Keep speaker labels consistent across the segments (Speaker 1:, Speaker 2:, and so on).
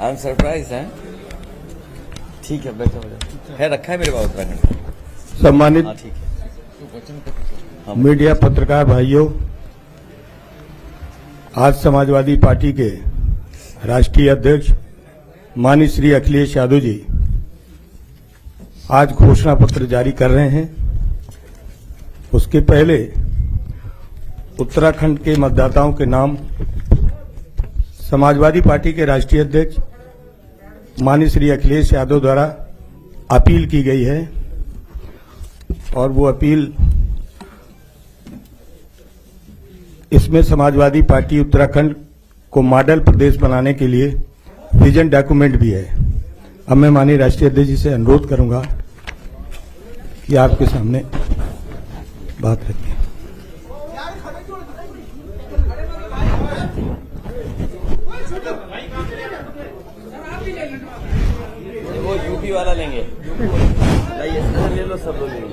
Speaker 1: I am surprise है। ठीक है, बैठो बैठो, है रखा है मेरे पास उत्तराखंड।
Speaker 2: सम्मानित
Speaker 1: हाँ ठीक है।
Speaker 2: मीडिया पत्रकार भाइयों, आज समाजवादी पार्टी के राष्ट्रीय अध्यक्ष माननीय श्री अखिलेश यादव जी आज घोषणा पत्र जारी कर रहे हैं। उसके पहले उत्तराखंड के मतदाताओं के नाम समाजवादी पार्टी के राष्ट्रीय अध्यक्ष माननीय श्री अखिलेश यादव द्वारा अपील की गई है और वो अपील इसमें समाजवादी पार्टी उत्तराखंड को मॉडल प्रदेश बनाने के लिए विजन डॉक्यूमेंट भी है। अब मैं माननीय राष्ट्रीय अध्यक्ष जी से अनुरोध करूंगा कि आपके सामने बात रखिए।
Speaker 1: वो यूपी वाला लेंगे, ले लो, सब लोग लेंगे।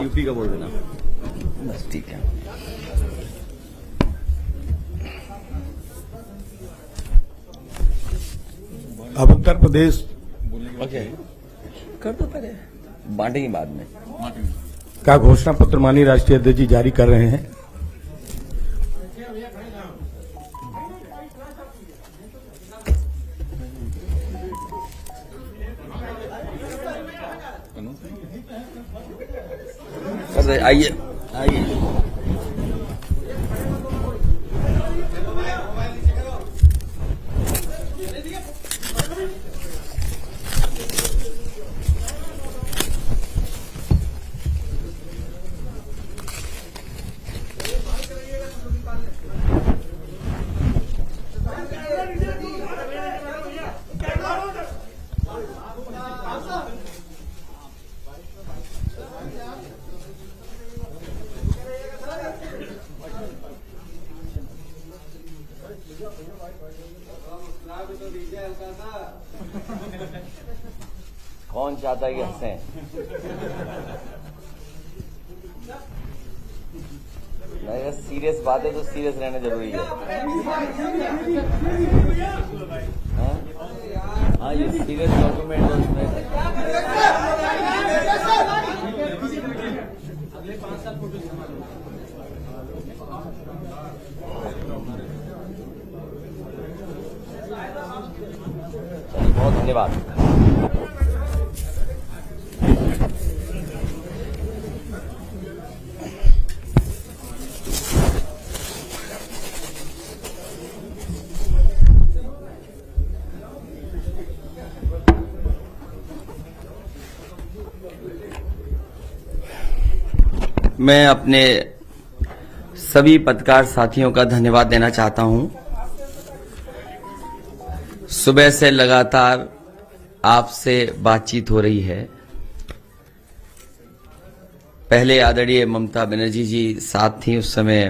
Speaker 1: यूपी का बोल देना बस, ठीक है।
Speaker 2: अब उत्तर प्रदेश
Speaker 1: ओके, कर दो, पहले बांटेंगे बाद में।
Speaker 2: का घोषणा पत्र माननीय राष्ट्रीय अध्यक्ष जी जारी कर रहे हैं।
Speaker 1: आइए आइए, कौन चाहता है कि हंसें? नहीं, सीरियस बात है तो सीरियस रहना जरूरी है। हाँ, ये सीरियस डॉक्यूमेंट है, उसमें अगले 5 साल फोटो बहुत धन्यवाद। मैं अपने सभी पत्रकार साथियों का धन्यवाद देना चाहता हूं। सुबह से लगातार आपसे बातचीत हो रही है। पहले आदरणीय ममता बनर्जी जी साथ थी उस समय,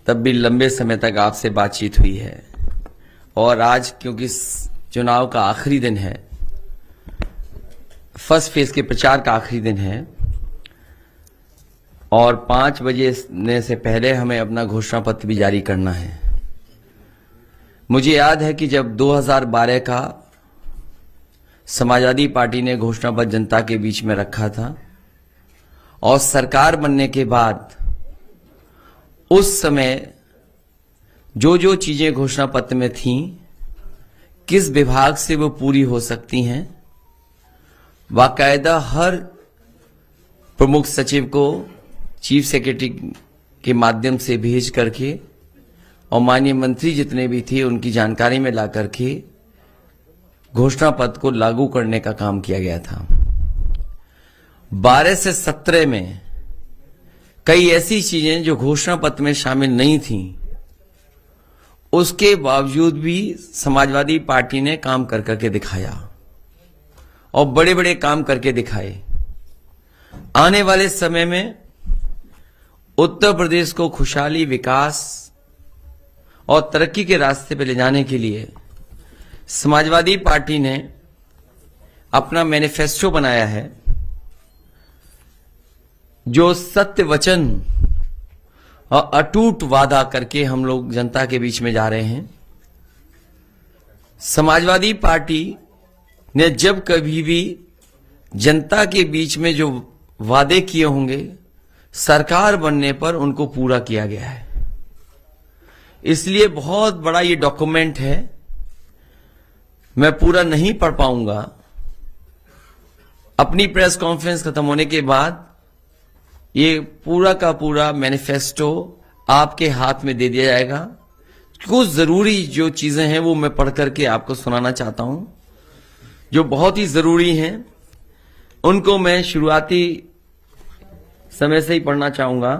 Speaker 1: तब भी लंबे समय तक आपसे बातचीत हुई है। और आज क्योंकि चुनाव का आखिरी दिन है, फर्स्ट फेज के प्रचार का आखिरी दिन है और 5 बजे से पहले हमें अपना घोषणा पत्र भी जारी करना है। मुझे याद है कि जब 2012 का समाजवादी पार्टी ने घोषणा पत्र जनता के बीच में रखा था और सरकार बनने के बाद उस समय जो जो चीजें घोषणा पत्र में थीं, किस विभाग से वो पूरी हो सकती हैं, बाकायदा हर प्रमुख सचिव को चीफ सेक्रेटरी के माध्यम से भेज करके और माननीय मंत्री जितने भी थे उनकी जानकारी में ला करके घोषणा पत्र को लागू करने का काम किया गया था। 12 से 17 में कई ऐसी चीजें जो घोषणा पत्र में शामिल नहीं थीं, उसके बावजूद भी समाजवादी पार्टी ने काम कर करके दिखाया और बड़े बड़े काम करके दिखाए। आने वाले समय में उत्तर प्रदेश को खुशहाली, विकास और तरक्की के रास्ते पे ले जाने के लिए समाजवादी पार्टी ने अपना मैनिफेस्टो बनाया है, जो सत्य वचन और अटूट वादा करके हम लोग जनता के बीच में जा रहे हैं। समाजवादी पार्टी ने जब कभी भी जनता के बीच में जो वादे किए होंगे, सरकार बनने पर उनको पूरा किया गया है। इसलिए बहुत बड़ा ये डॉक्यूमेंट है, मैं पूरा नहीं पढ़ पाऊंगा। अपनी प्रेस कॉन्फ्रेंस खत्म होने के बाद ये पूरा का पूरा मैनिफेस्टो आपके हाथ में दे दिया जाएगा। कुछ जरूरी जो चीजें हैं वो मैं पढ़ करके आपको सुनाना चाहता हूं, जो बहुत ही जरूरी हैं। उनको मैं शुरुआती समय से ही पढ़ना चाहूंगा।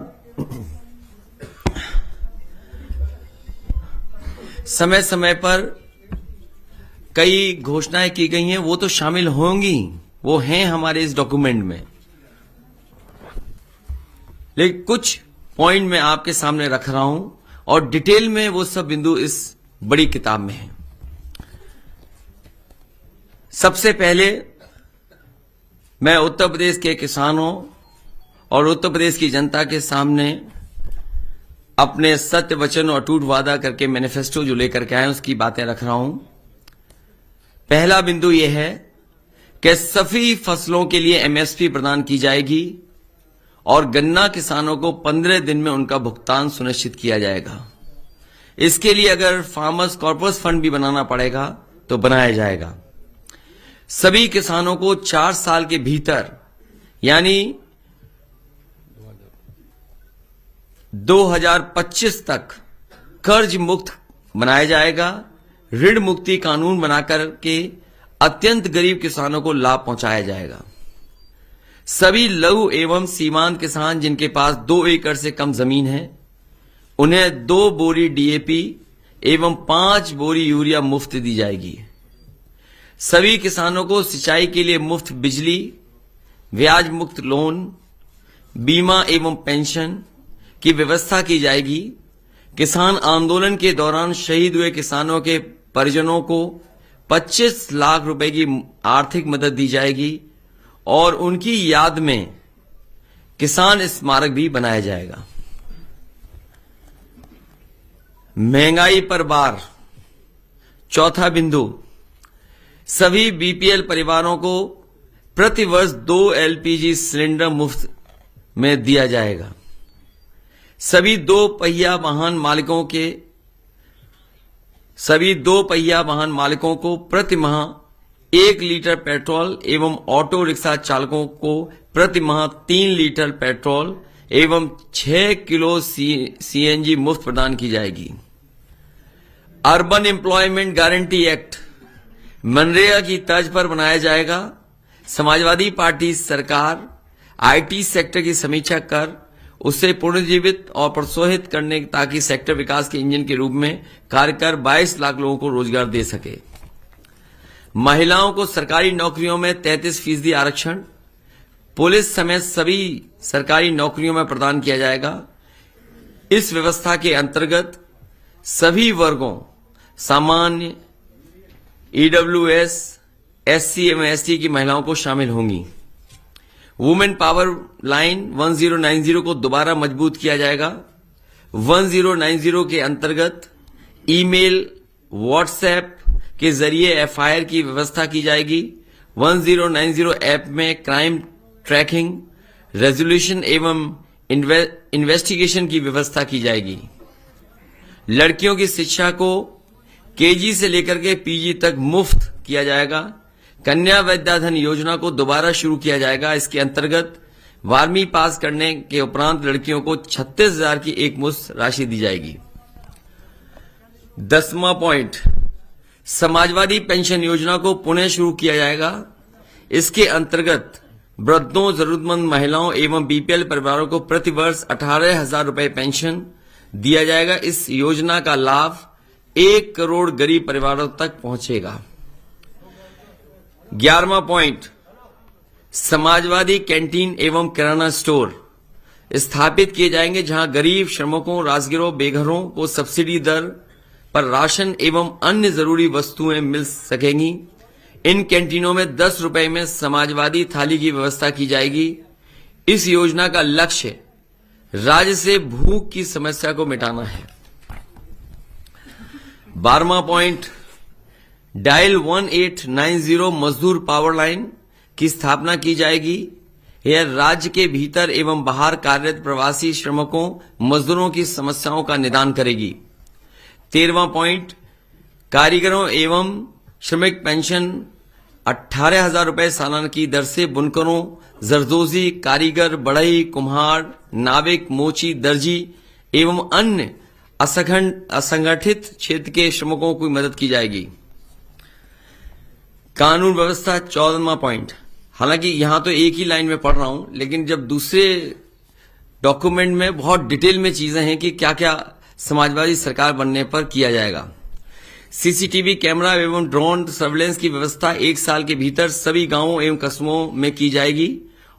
Speaker 1: समय समय पर कई घोषणाएं की गई हैं, वो तो शामिल होंगी, वो हैं हमारे इस डॉक्यूमेंट में, लेकिन कुछ पॉइंट मैं आपके सामने रख रहा हूं और डिटेल में वो सब बिंदु इस बड़ी किताब में हैं। सबसे पहले मैं उत्तर प्रदेश के किसानों और उत्तर प्रदेश की जनता के सामने अपने सत्य वचन और अटूट वादा करके मैनिफेस्टो जो लेकर के आए उसकी बातें रख रहा हूं। पहला बिंदु यह है कि सभी फसलों के लिए एमएसपी प्रदान की जाएगी और गन्ना किसानों को 15 दिन में उनका भुगतान सुनिश्चित किया जाएगा। इसके लिए अगर फार्मर्स कॉर्पस फंड भी बनाना पड़ेगा तो बनाया जाएगा। सभी किसानों को 4 साल के भीतर यानी 2025 तक कर्ज मुक्त बनाया जाएगा। ऋण मुक्ति कानून बनाकर के अत्यंत गरीब किसानों को लाभ पहुंचाया जाएगा। सभी लघु एवं सीमांत किसान जिनके पास 2 एकड़ से कम जमीन है, उन्हें 2 बोरी डीएपी एवं 5 बोरी यूरिया मुफ्त दी जाएगी। सभी किसानों को सिंचाई के लिए मुफ्त बिजली, ब्याज मुक्त लोन, बीमा एवं पेंशन की व्यवस्था की जाएगी। किसान आंदोलन के दौरान शहीद हुए किसानों के परिजनों को 25 लाख रुपए की आर्थिक मदद दी जाएगी और उनकी याद में किसान स्मारक भी बनाया जाएगा। महंगाई पर बार, चौथा बिंदु, सभी बीपीएल परिवारों को प्रति वर्ष 2 एलपीजी सिलेंडर मुफ्त में दिया जाएगा। सभी दो पहिया वाहन मालिकों को प्रति माह 1 लीटर पेट्रोल एवं ऑटो रिक्शा चालकों को प्रति माह 3 लीटर पेट्रोल एवं 6 किलो सीएनजी मुफ्त प्रदान की जाएगी। Urban employment guarantee act MNREGA की तर्ज पर बनाया जाएगा। समाजवादी पार्टी सरकार आईटी सेक्टर की समीक्षा कर उसे पुनर्जीवित और प्रोत्साहित करने ताकि सेक्टर विकास के इंजन के रूप में कार्य कर 22 लाख लोगों को रोजगार दे सके। महिलाओं को सरकारी नौकरियों में 33% आरक्षण पुलिस समेत सभी सरकारी नौकरियों में प्रदान किया जाएगा। इस व्यवस्था के अंतर्गत सभी वर्गों सामान्य, ईडब्ल्यूएस, एससी एवं एसटी की महिलाओं को शामिल होंगी। वुमेन पावर लाइन 1090 को दोबारा मजबूत किया जाएगा। 1090 के अंतर्गत ईमेल, व्हाट्सएप के जरिए एफआईआर की व्यवस्था की जाएगी। 1090 ऐप में क्राइम ट्रैकिंग, रेजोल्यूशन एवं इन्वेस्टिगेशन की व्यवस्था की जाएगी। लड़कियों की शिक्षा को केजी से लेकर के पीजी तक मुफ्त किया जाएगा। कन्या विद्याधन योजना को दोबारा शुरू किया जाएगा। इसके अंतर्गत 12वीं पास करने के उपरांत लड़कियों को 36,000 की एक मुश्त राशि दी जाएगी। 10वां पॉइंट, समाजवादी पेंशन योजना को पुनः शुरू किया जाएगा। इसके अंतर्गत वृद्धों, जरूरतमंद महिलाओं एवं बीपीएल परिवारों को प्रति वर्ष 18,000 रुपए पेंशन दिया जाएगा। इस योजना का लाभ 1 करोड़ गरीब परिवारों तक पहुंचेगा। 11वां पॉइंट, समाजवादी कैंटीन एवं किराना स्टोर स्थापित किए जाएंगे, जहां गरीब, श्रमिकों, राजगिरों, बेघरों को सब्सिडी दर पर राशन एवं अन्य जरूरी वस्तुएं मिल सकेंगी। इन कैंटीनों में 10 रुपए में समाजवादी थाली की व्यवस्था की जाएगी। इस योजना का लक्ष्य राज्य से भूख की समस्या को मिटाना है। 12वां पॉइंट, डायल 1890 मजदूर पावर लाइन की स्थापना की जाएगी। यह राज्य के भीतर एवं बाहर कार्यरत प्रवासी श्रमिकों मजदूरों की समस्याओं का निदान करेगी। 13वां पॉइंट, कारीगरों एवं श्रमिक पेंशन 18,000 रुपए सालाना की दर से बुनकरों, जरदोजी, कारीगर, बढ़ई, कुम्हार, नाविक, मोची, दर्जी एवं अन्य असंगठित क्षेत्र के श्रमिकों की मदद की जाएगी। कानून व्यवस्था 14वां पॉइंट, हालांकि यहां तो एक ही लाइन में पढ़ रहा हूं, लेकिन जब दूसरे डॉक्यूमेंट में बहुत डिटेल में चीजें हैं कि क्या क्या समाजवादी सरकार बनने पर किया जाएगा। सीसीटीवी कैमरा एवं ड्रोन सर्वेलेंस की व्यवस्था 1 साल के भीतर सभी गांवों एवं कस्बों में की जाएगी।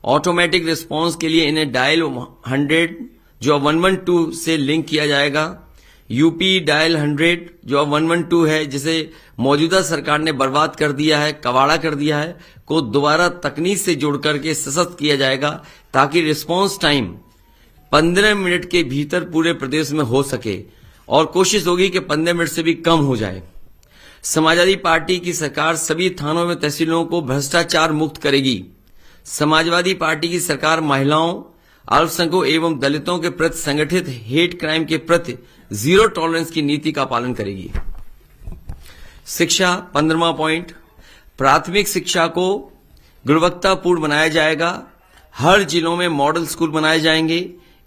Speaker 1: ऑटोमेटिक रिस्पांस के लिए इन्हें डायल 100 जो 112 से लिंक किया जाएगा। यूपी डायल 100 जो 112 है, जिसे मौजूदा सरकार ने बर्बाद कर दिया है, कबाड़ा कर दिया है, को दोबारा तकनीक से जोड़ करके सशक्त किया जाएगा ताकि रिस्पांस टाइम 15 मिनट के भीतर पूरे प्रदेश में हो सके और कोशिश होगी कि 15 मिनट से भी कम हो जाए। समाजवादी पार्टी की सरकार सभी थानों में तहसीलों को भ्रष्टाचार मुक्त करेगी। समाजवादी पार्टी की सरकार महिलाओं, अल्पसंख्यकों एवं दलितों के प्रति संगठित हेट क्राइम के प्रति जीरो टॉलरेंस की नीति का पालन करेगी। शिक्षा 15वां पॉइंट, प्राथमिक शिक्षा को गुणवत्तापूर्ण बनाया जाएगा। हर जिलों में मॉडल स्कूल बनाए जाएंगे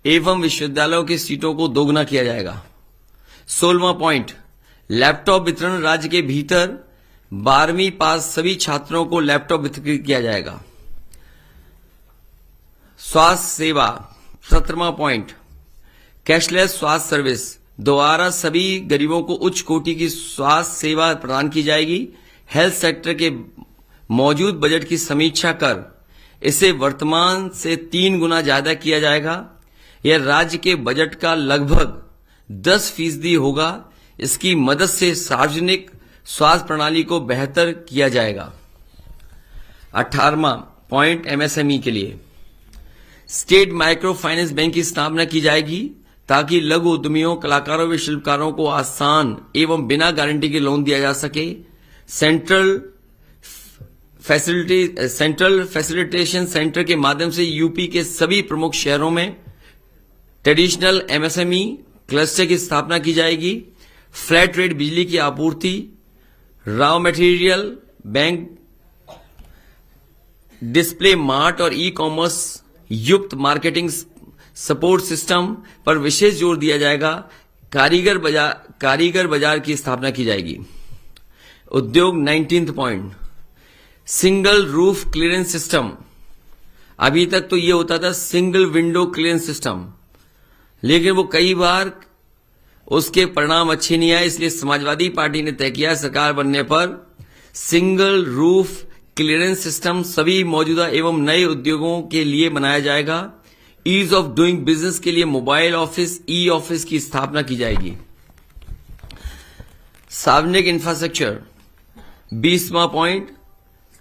Speaker 1: एवं विश्वविद्यालयों की सीटों को दोगुना किया जाएगा। 16वां पॉइंट, लैपटॉप वितरण राज्य के भीतर 12वीं पास सभी छात्रों को लैपटॉप वितरित किया जाएगा। स्वास्थ्य सेवा 17वां पॉइंट, कैशलेस स्वास्थ्य सर्विस द्वारा सभी गरीबों को उच्च कोटि की स्वास्थ्य सेवा प्रदान की जाएगी। हेल्थ सेक्टर के मौजूद बजट की समीक्षा कर इसे वर्तमान से 3 गुना ज्यादा किया जाएगा। यह राज्य के बजट का लगभग 10% होगा। इसकी मदद से सार्वजनिक स्वास्थ्य प्रणाली को बेहतर किया जाएगा। 18वां पॉइंट, एमएसएमई के लिए स्टेट माइक्रो फाइनेंस बैंक की स्थापना की जाएगी ताकि लघु उद्यमियों, कलाकारों व शिल्पकारों को आसान एवं बिना गारंटी के लोन दिया जा सके। सेंट्रल फैसिलिटेशन सेंटर के माध्यम से यूपी के सभी प्रमुख शहरों में ट्रेडिशनल एमएसएमई क्लस्टर की स्थापना की जाएगी। फ्लैट रेट बिजली की आपूर्ति, raw material bank, display mart और ई कॉमर्स युक्त मार्केटिंग सपोर्ट सिस्टम पर विशेष जोर दिया जाएगा। कारीगर बाजार की स्थापना की जाएगी। उद्योग 19th point, single roof clearance system. अभी तक तो ये होता था सिंगल विंडो क्लियरेंस सिस्टम, लेकिन वो कई बार उसके परिणाम अच्छे नहीं आए, इसलिए समाजवादी पार्टी ने तय किया सरकार बनने पर सिंगल रूफ क्लियरेंस सिस्टम सभी मौजूदा एवं नए उद्योगों के लिए बनाया जाएगा। ईज ऑफ डूइंग बिजनेस के लिए मोबाइल ऑफिस, ई ऑफिस की स्थापना की जाएगी। सार्वजनिक इंफ्रास्ट्रक्चर 20वां पॉइंट,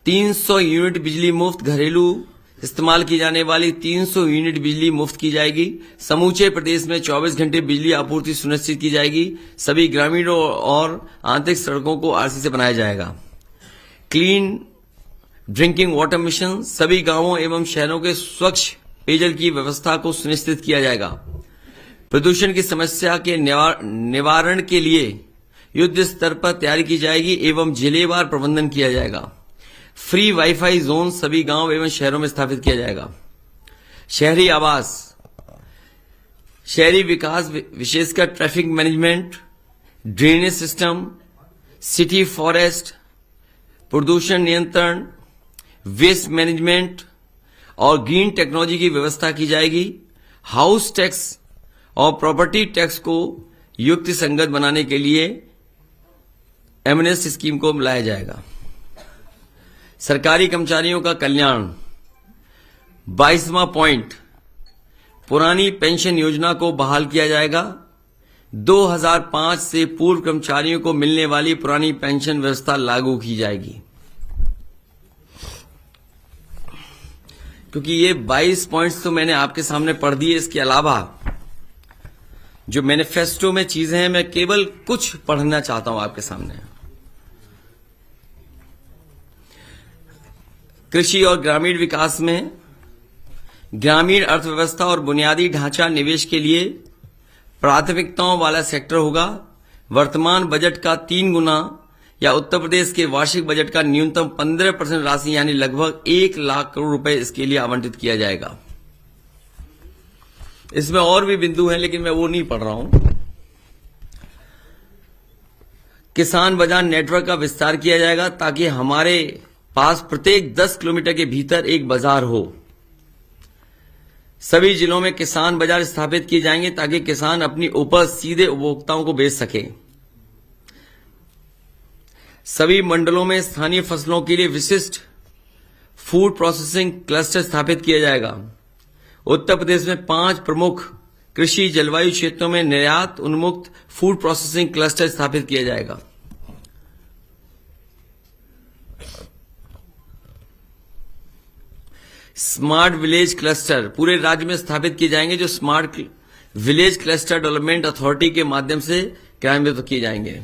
Speaker 1: 300 यूनिट बिजली मुफ्त, घरेलू इस्तेमाल की जाने वाली 300 यूनिट बिजली मुफ्त की जाएगी। समूचे प्रदेश में 24 घंटे बिजली आपूर्ति सुनिश्चित की जाएगी। सभी ग्रामीणों और आंतरिक सड़कों को आरसी से बनाया जाएगा। क्लीन ड्रिंकिंग वाटर मिशन, सभी गांवों एवं शहरों के स्वच्छ पेयजल की व्यवस्था को सुनिश्चित किया जाएगा। प्रदूषण की समस्या के निवारण के लिए युद्ध स्तर पर तैयारी की जाएगी एवं जिलेवार प्रबंधन किया जाएगा। फ्री वाईफाई जोन सभी गांव एवं शहरों में स्थापित किया जाएगा। शहरी आवास, शहरी विकास विशेषकर traffic management, drainage system, city forest, प्रदूषण नियंत्रण, वेस्ट मैनेजमेंट और ग्रीन टेक्नोलॉजी की व्यवस्था की जाएगी। हाउस टैक्स और प्रॉपर्टी टैक्स को युक्ति संगत बनाने के लिए एमनेस्ट स्कीम को लाया जाएगा। सरकारी कर्मचारियों का कल्याण 22वां पॉइंट, पुरानी पेंशन योजना को बहाल किया जाएगा। 2005 से पूर्व कर्मचारियों को मिलने वाली पुरानी पेंशन व्यवस्था लागू की जाएगी। क्योंकि ये 22 पॉइंट्स तो मैंने आपके सामने पढ़ दिए, इसके अलावा जो मैनिफेस्टो में चीजें हैं मैं केवल कुछ पढ़ना चाहता हूं आपके सामने। कृषि और ग्रामीण विकास में ग्रामीण अर्थव्यवस्था और बुनियादी ढांचा निवेश के लिए प्राथमिकताओं वाला सेक्टर होगा। वर्तमान बजट का 3 गुना या उत्तर प्रदेश के वार्षिक बजट का न्यूनतम 15% राशि यानी लगभग 1 लाख करोड़ रुपए इसके लिए आवंटित किया जाएगा। इसमें और भी बिंदु हैं लेकिन मैं वो नहीं पढ़ रहा हूं। किसान बाजार नेटवर्क का विस्तार किया जाएगा ताकि हमारे पास प्रत्येक 10 किलोमीटर के भीतर एक बाजार हो। सभी जिलों में किसान बाजार स्थापित किए जाएंगे ताकि किसान अपनी उपज सीधे उपभोक्ताओं को बेच सके। सभी मंडलों में स्थानीय फसलों के लिए विशिष्ट फूड प्रोसेसिंग क्लस्टर स्थापित किया जाएगा। उत्तर प्रदेश में 5 प्रमुख कृषि जलवायु क्षेत्रों में निर्यात उन्मुक्त फूड प्रोसेसिंग क्लस्टर स्थापित किया जाएगा। स्मार्ट विलेज क्लस्टर पूरे राज्य में स्थापित किए जाएंगे, जो smart village cluster development authority के माध्यम से क्रियान्वित किए जाएंगे।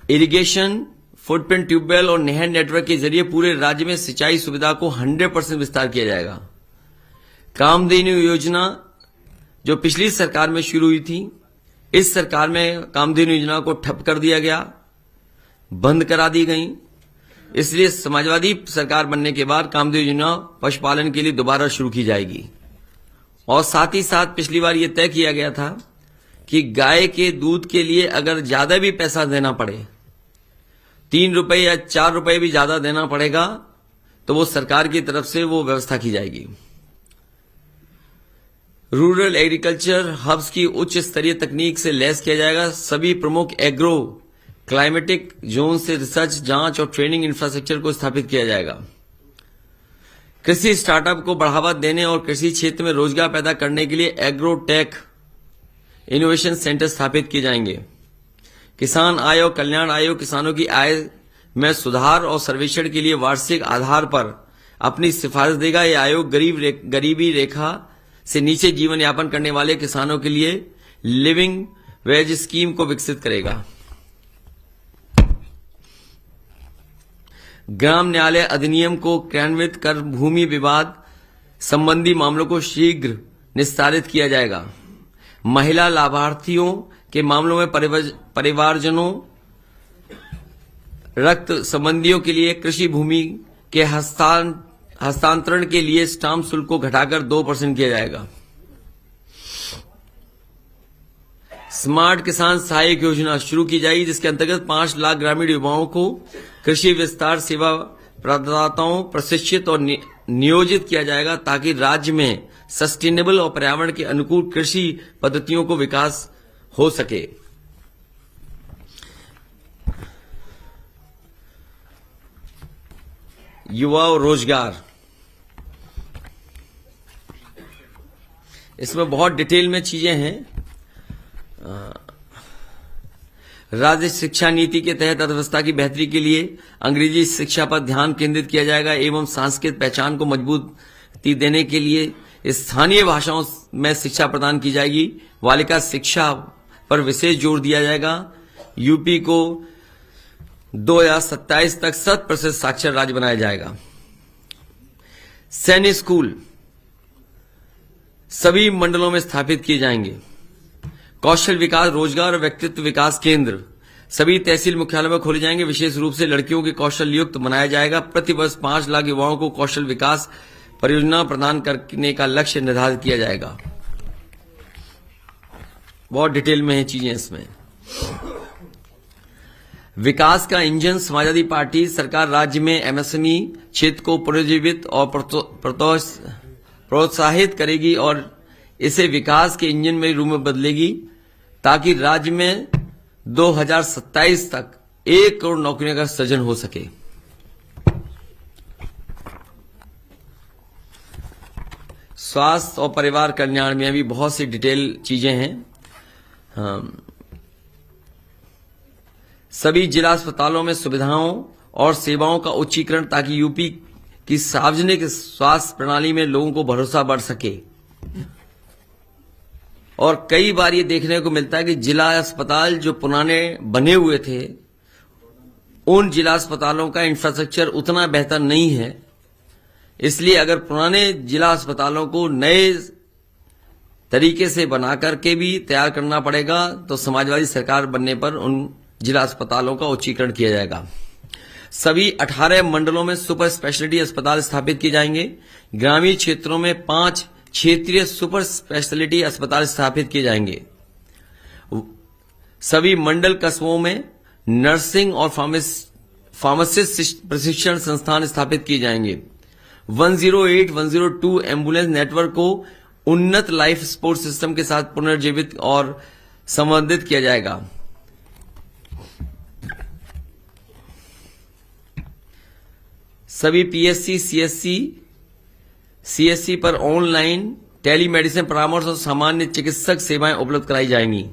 Speaker 1: इरिगेशन, फुटप्रिंट ट्यूबवेल और नहर नेटवर्क के जरिए पूरे राज्य में सिंचाई सुविधा को 100% विस्तार किया जाएगा। कामधेनु योजना जो पिछली सरकार में शुरू हुई थी, इस सरकार में कामधेनु योजना को ठप कर दिया गया, बंद करा दी गई। इसलिए समाजवादी सरकार बनने के बाद कामधेनु योजना पशुपालन के लिए दोबारा शुरू की जाएगी। और साथ ही साथ पिछली बार यह तय किया गया था कि गाय के दूध के लिए अगर ज्यादा भी पैसा देना पड़े, 3 रुपए या 4 रुपए भी ज्यादा देना पड़ेगा, तो वो सरकार की तरफ से वो व्यवस्था की जाएगी। रूरल एग्रीकल्चर हब्स की उच्च स्तरीय तकनीक से लैस किया जाएगा। सभी प्रमुख एग्रो क्लाइमेटिक जोन से रिसर्च, जांच और ट्रेनिंग इंफ्रास्ट्रक्चर को स्थापित किया जाएगा। कृषि स्टार्टअप को बढ़ावा देने और कृषि क्षेत्र में रोजगार पैदा करने के लिए एग्रोटेक इनोवेशन सेंटर स्थापित किए जाएंगे। किसान आय और कल्याण आयोग किसानों की आय में सुधार और सर्वेक्षण के लिए वार्षिक आधार पर अपनी सिफारिश देगा। यह आयोग गरीबी रेखा से नीचे जीवन यापन करने वाले किसानों के लिए लिविंग वेज स्कीम को विकसित करेगा। ग्राम न्यायालय अधिनियम को क्रियान्वित कर भूमि विवाद संबंधी मामलों को शीघ्र निस्तारित किया जाएगा। महिला लाभार्थियों के मामलों में परिवारजनों, रक्त संबंधियों के लिए कृषि भूमि के हस्तांतरण के लिए स्टाम्प शुल्क को घटाकर 2% किया जाएगा। स्मार्ट किसान सहायक योजना शुरू की जाएगी, जिसके अंतर्गत 5 लाख ग्रामीण युवाओं को कृषि विस्तार सेवा प्रदाताओं प्रशिक्षित और नियोजित किया जाएगा ताकि राज्य में सस्टेनेबल और पर्यावरण के अनुकूल कृषि पद्धतियों को विकास हो सके। युवा और रोजगार, इसमें बहुत डिटेल में चीजें हैं। राज्य शिक्षा नीति के तहत अर्थव्यवस्था की बेहतरी के लिए अंग्रेजी शिक्षा पर ध्यान केंद्रित किया जाएगा एवं सांस्कृतिक पहचान को मजबूती देने के लिए स्थानीय भाषाओं में शिक्षा प्रदान की जाएगी। बालिका शिक्षा पर विशेष जोर दिया जाएगा। यूपी को 2027 तक 100% साक्षर राज्य बनाया जाएगा। सैनिक स्कूल सभी मंडलों में स्थापित किए जाएंगे। कौशल विकास, रोजगार और व्यक्तित्व विकास केंद्र सभी तहसील मुख्यालयों में खोले जाएंगे। विशेष रूप से लड़कियों के कौशल युक्त बनाया जाएगा। प्रति वर्ष 5 लाख युवाओं को कौशल विकास परियोजना प्रदान करने का लक्ष्य निर्धारित किया जाएगा। बहुत डिटेल में है चीजें इसमें। विकास का इंजन समाजवादी पार्टी सरकार राज्य में एमएसएमई क्षेत्र को पुनर्जीवित और प्रोत्साहित करेगी और इसे विकास के इंजन में रूप में बदलेगी ताकि राज्य में 2027 तक 1 करोड़ नौकरियों का सृजन हो सके। स्वास्थ्य और परिवार कल्याण में भी बहुत सी डिटेल चीजें हैं। सभी जिला अस्पतालों में सुविधाओं और सेवाओं का उच्चीकरण ताकि यूपी की सार्वजनिक स्वास्थ्य प्रणाली में लोगों को भरोसा बढ़ सके। और कई बार ये देखने को मिलता है कि जिला अस्पताल जो पुराने बने हुए थे, उन जिला अस्पतालों का इंफ्रास्ट्रक्चर उतना बेहतर नहीं है। इसलिए अगर पुराने जिला अस्पतालों को नए तरीके से बना करके भी तैयार करना पड़ेगा, तो समाजवादी सरकार बनने पर उन जिला अस्पतालों का उच्चीकरण किया जाएगा। सभी 18 मंडलों में सुपर स्पेशलिटी अस्पताल स्थापित किए जाएंगे। ग्रामीण क्षेत्रों में 5 क्षेत्रीय सुपर स्पेशलिटी अस्पताल स्थापित किए जाएंगे। सभी मंडल कस्बों में नर्सिंग और फार्मासिस्ट प्रशिक्षण संस्थान स्थापित किए जाएंगे। 108, 102 एम्बुलेंस नेटवर्क को उन्नत लाइफ सपोर्ट सिस्टम के साथ पुनर्जीवित और संवर्धित किया जाएगा। सभी पीएससी, सीएससी पर ऑनलाइन टेलीमेडिसिन परामर्श और सामान्य चिकित्सक सेवाएं उपलब्ध कराई जाएंगी।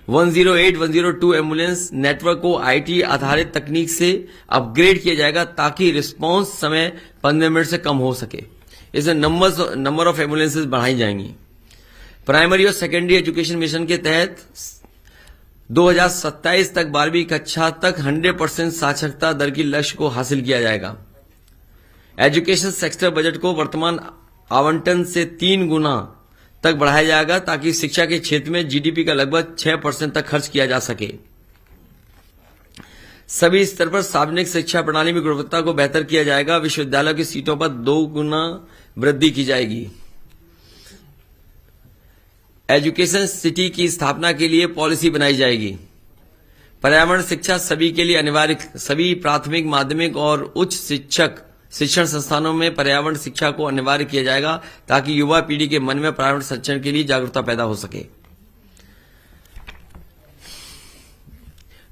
Speaker 1: 108, 102 एम्बुलेंस नेटवर्क को आईटी आधारित तकनीक से अपग्रेड किया जाएगा ताकि रिस्पांस समय 15 मिनट से कम हो सके। इसमें नंबर ऑफ एम्बुलेंसेज बढ़ाई जाएंगी। प्राइमरी और सेकेंडरी एजुकेशन मिशन के तहत 2027 तक 12वीं कक्षा तक 100% साक्षरता दर की लक्ष्य को हासिल किया जाएगा। एजुकेशन सेक्टर बजट को वर्तमान आवंटन से 3 गुना तक बढ़ाया जाएगा ताकि शिक्षा के क्षेत्र में जीडीपी का लगभग 6% तक खर्च किया जा सके। सभी स्तर पर सार्वजनिक शिक्षा प्रणाली में गुणवत्ता को बेहतर किया जाएगा। विश्वविद्यालयों की सीटों पर 2 गुना वृद्धि की जाएगी। एजुकेशन सिटी की स्थापना के लिए पॉलिसी बनाई जाएगी। पर्यावरण शिक्षा सभी के लिए अनिवार्य। सभी प्राथमिक, माध्यमिक और उच्च शिक्षण संस्थानों में पर्यावरण शिक्षा को अनिवार्य किया जाएगा ताकि युवा पीढ़ी के मन में पर्यावरण संरक्षण के लिए जागरूकता पैदा हो सके।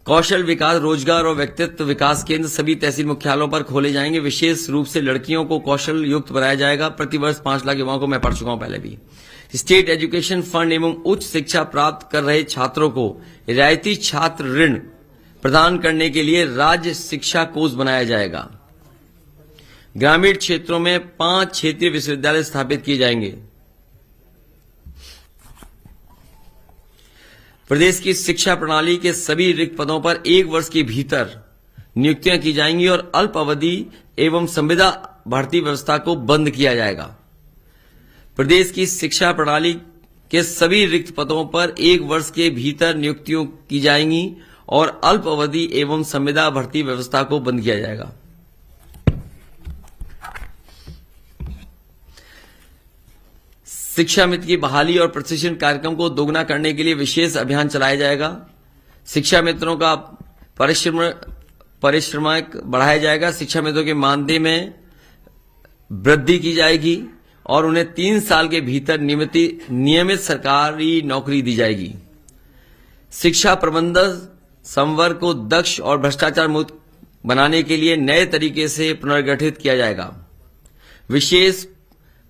Speaker 1: कौशल विकास, रोजगार और व्यक्तित्व विकास केंद्र सभी तहसील मुख्यालयों पर खोले जाएंगे। विशेष रूप से लड़कियों को कौशल युक्त बनाया जाएगा। प्रतिवर्ष 5 लाख युवाओं को, मैं पढ़ चुका हूं पहले भी। स्टेट एजुकेशन फंड एवं उच्च शिक्षा प्राप्त कर रहे छात्रों को रियायती छात्र ऋण प्रदान करने के लिए राज्य शिक्षा कोष बनाया जाएगा। ग्रामीण क्षेत्रों में 5 क्षेत्रीय विश्वविद्यालय स्थापित किए जाएंगे। प्रदेश की शिक्षा प्रणाली के सभी रिक्त पदों पर 1 वर्ष के भीतर नियुक्तियां की जाएंगी और अल्प अवधि एवं संविदा भर्ती व्यवस्था को बंद किया जाएगा। प्रदेश की शिक्षा प्रणाली के सभी रिक्त पदों पर 1 वर्ष के भीतर नियुक्तियों की जाएंगी और अल्प अवधि एवं संविदा भर्ती व्यवस्था को बंद किया जाएगा। शिक्षा मित्र की बहाली और प्रशिक्षण कार्यक्रम को दोगुना करने के लिए विशेष अभियान चलाया जाएगा। शिक्षा मित्रों का परिश्रम बढ़ाया जाएगा। शिक्षा मित्रों के मानदेय में वृद्धि की जाएगी और उन्हें 3 साल के भीतर नियमित सरकारी नौकरी दी जाएगी। शिक्षा प्रबंधन संवर्ग को दक्ष और भ्रष्टाचार मुक्त बनाने के लिए नए तरीके से पुनर्गठित किया जाएगा। विशेष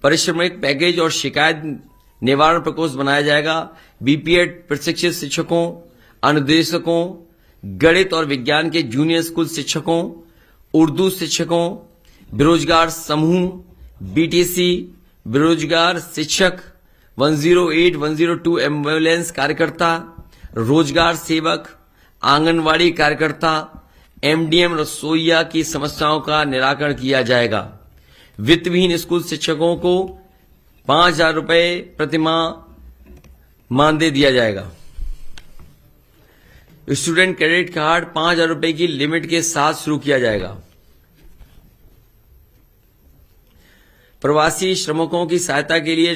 Speaker 1: परिश्रमिक पैकेज और शिकायत निवारण प्रकोष्ठ बनाया जाएगा। बीपीएड प्रशिक्षित शिक्षकों, अनुदेशकों, गणित और विज्ञान के जूनियर स्कूल शिक्षकों, उर्दू शिक्षकों, बेरोजगार समूह, बीटीसी, बेरोजगार शिक्षक, 108, 102 एम्बुलेंस कार्यकर्ता, रोजगार सेवक, आंगनवाड़ी कार्यकर्ता, एमडीएम रसोइया की समस्याओं का निराकरण किया जाएगा। वित्तविहीन स्कूल शिक्षकों को 5,000 रुपए प्रतिमाह मानदेय दिया जाएगा। स्टूडेंट क्रेडिट कार्ड 5,000 रुपए की लिमिट के साथ शुरू किया जाएगा। प्रवासी श्रमिकों की सहायता के लिए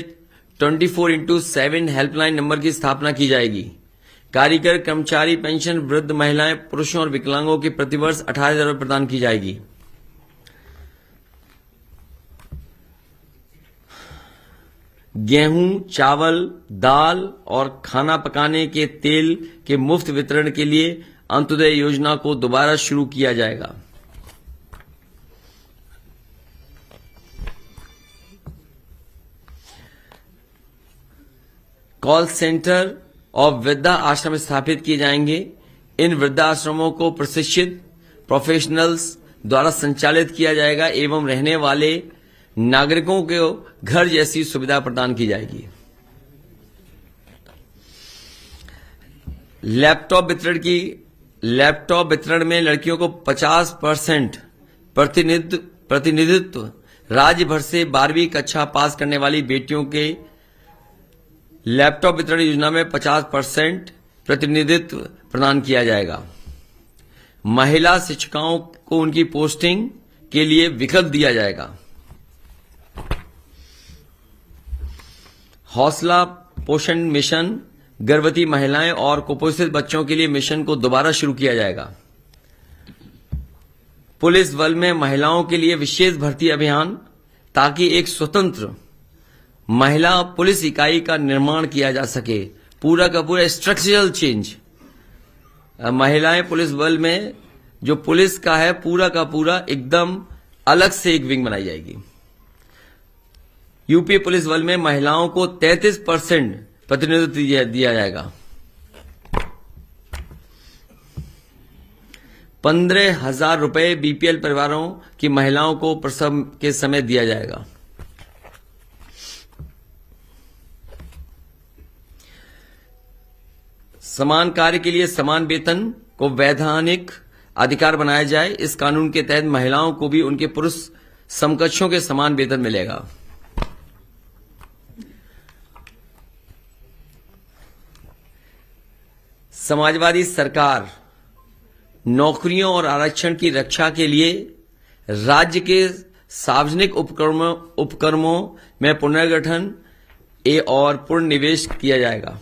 Speaker 1: 24x7 हेल्पलाइन नंबर की स्थापना की जाएगी। कारीगर, कर्मचारी पेंशन, वृद्ध महिलाएं, पुरुषों और विकलांगों की प्रतिवर्ष 18,000 रुपए प्रदान की जाएगी। गेहूं, चावल, दाल और खाना पकाने के तेल के मुफ्त वितरण के लिए अंत्योदय योजना को दोबारा शुरू किया जाएगा। कॉल सेंटर और वृद्धा आश्रम स्थापित किए जाएंगे। इन वृद्धाश्रमों को प्रशिक्षित प्रोफेशनल्स द्वारा संचालित किया जाएगा एवं रहने वाले नागरिकों को घर जैसी सुविधा प्रदान की जाएगी। लैपटॉप वितरण में लड़कियों को 50% प्रतिनिधित्व, राज्य भर से 12वीं कक्षा पास करने वाली बेटियों के लैपटॉप वितरण योजना में 50% प्रतिनिधित्व प्रदान किया जाएगा। महिला शिक्षिकाओं को उनकी पोस्टिंग के लिए विकल्प दिया जाएगा। हौसला पोषण मिशन, गर्भवती महिलाएं और कुपोषित बच्चों के लिए मिशन को दोबारा शुरू किया जाएगा। पुलिस बल में महिलाओं के लिए विशेष भर्ती अभियान, ताकि एक स्वतंत्र महिला पुलिस इकाई का निर्माण किया जा सके। पूरा का पूरा स्ट्रक्चरल चेंज, महिलाएं पुलिस बल में जो पुलिस का है पूरा का पूरा एकदम अलग से एक विंग बनाई जाएगी। यूपी पुलिस बल में महिलाओं को 33% प्रतिनिधित्व दिया जाएगा। 15,000 रुपए बीपीएल परिवारों की महिलाओं को प्रसव के समय दिया जाएगा। समान कार्य के लिए समान वेतन को वैधानिक अधिकार बनाया जाए। इस कानून के तहत महिलाओं को भी उनके पुरुष समकक्षों के समान वेतन मिलेगा। समाजवादी सरकार नौकरियों और आरक्षण की रक्षा के लिए राज्य के सार्वजनिक उपक्रमों में पुनर्गठन और पुनर्निवेश किया जाएगा।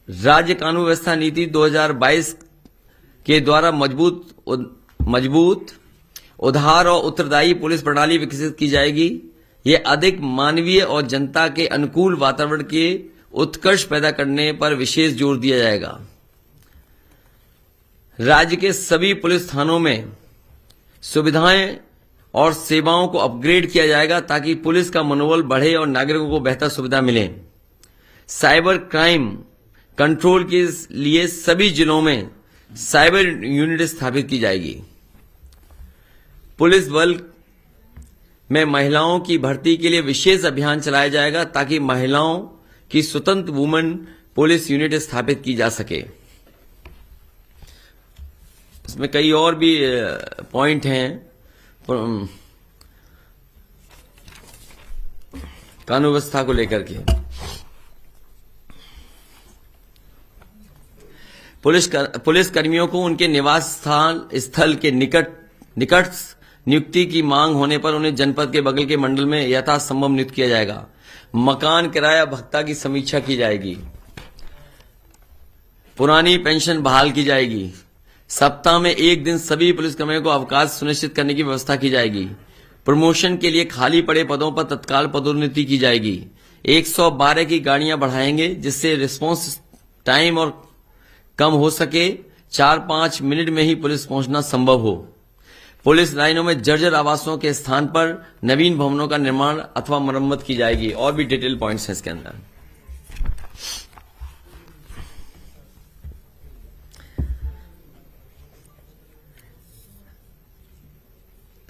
Speaker 1: राज्य कानून व्यवस्था नीति 2022 के द्वारा मजबूत, उदार और उत्तरदायी पुलिस प्रणाली विकसित की जाएगी। यह अधिक मानवीय और जनता के अनुकूल वातावरण के उत्कर्ष पैदा करने पर विशेष जोर दिया जाएगा। राज्य के सभी पुलिस थानों में सुविधाएं और सेवाओं को अपग्रेड किया जाएगा, ताकि पुलिस का मनोबल बढ़े और नागरिकों को बेहतर सुविधा मिले। साइबर क्राइम कंट्रोल के लिए सभी जिलों में साइबर यूनिट स्थापित की जाएगी। पुलिस बल में महिलाओं की भर्ती के लिए विशेष अभियान चलाया जाएगा, ताकि महिलाओं की स्वतंत्र वुमेन पुलिस यूनिट स्थापित की जा सके। इसमें कई और भी पॉइंट हैं कानून व्यवस्था को लेकर के। पुलिस कर्मियों को उनके निवास स्थल के निकट नियुक्ति की मांग होने पर उन्हें जनपद के बगल के मंडल में यथासंभव नियुक्त किया जाएगा। मकान किराया भत्ता की समीक्षा की जाएगी। पुरानी पेंशन बहाल की जाएगी। सप्ताह में एक दिन सभी पुलिसकर्मियों को अवकाश सुनिश्चित करने की व्यवस्था की जाएगी। प्रमोशन के लिए खाली पड़े पदों पर तत्काल पदोन्नति की जाएगी। 112 की गाड़ियां बढ़ाएंगे, जिससे रिस्पांस टाइम और कम हो सके। 4-5 मिनट में ही पुलिस पहुंचना संभव हो। पुलिस लाइनों में जर्जर आवासों के स्थान पर नवीन भवनों का निर्माण अथवा मरम्मत की जाएगी। और भी डिटेल पॉइंट्स हैं इसके अंदर।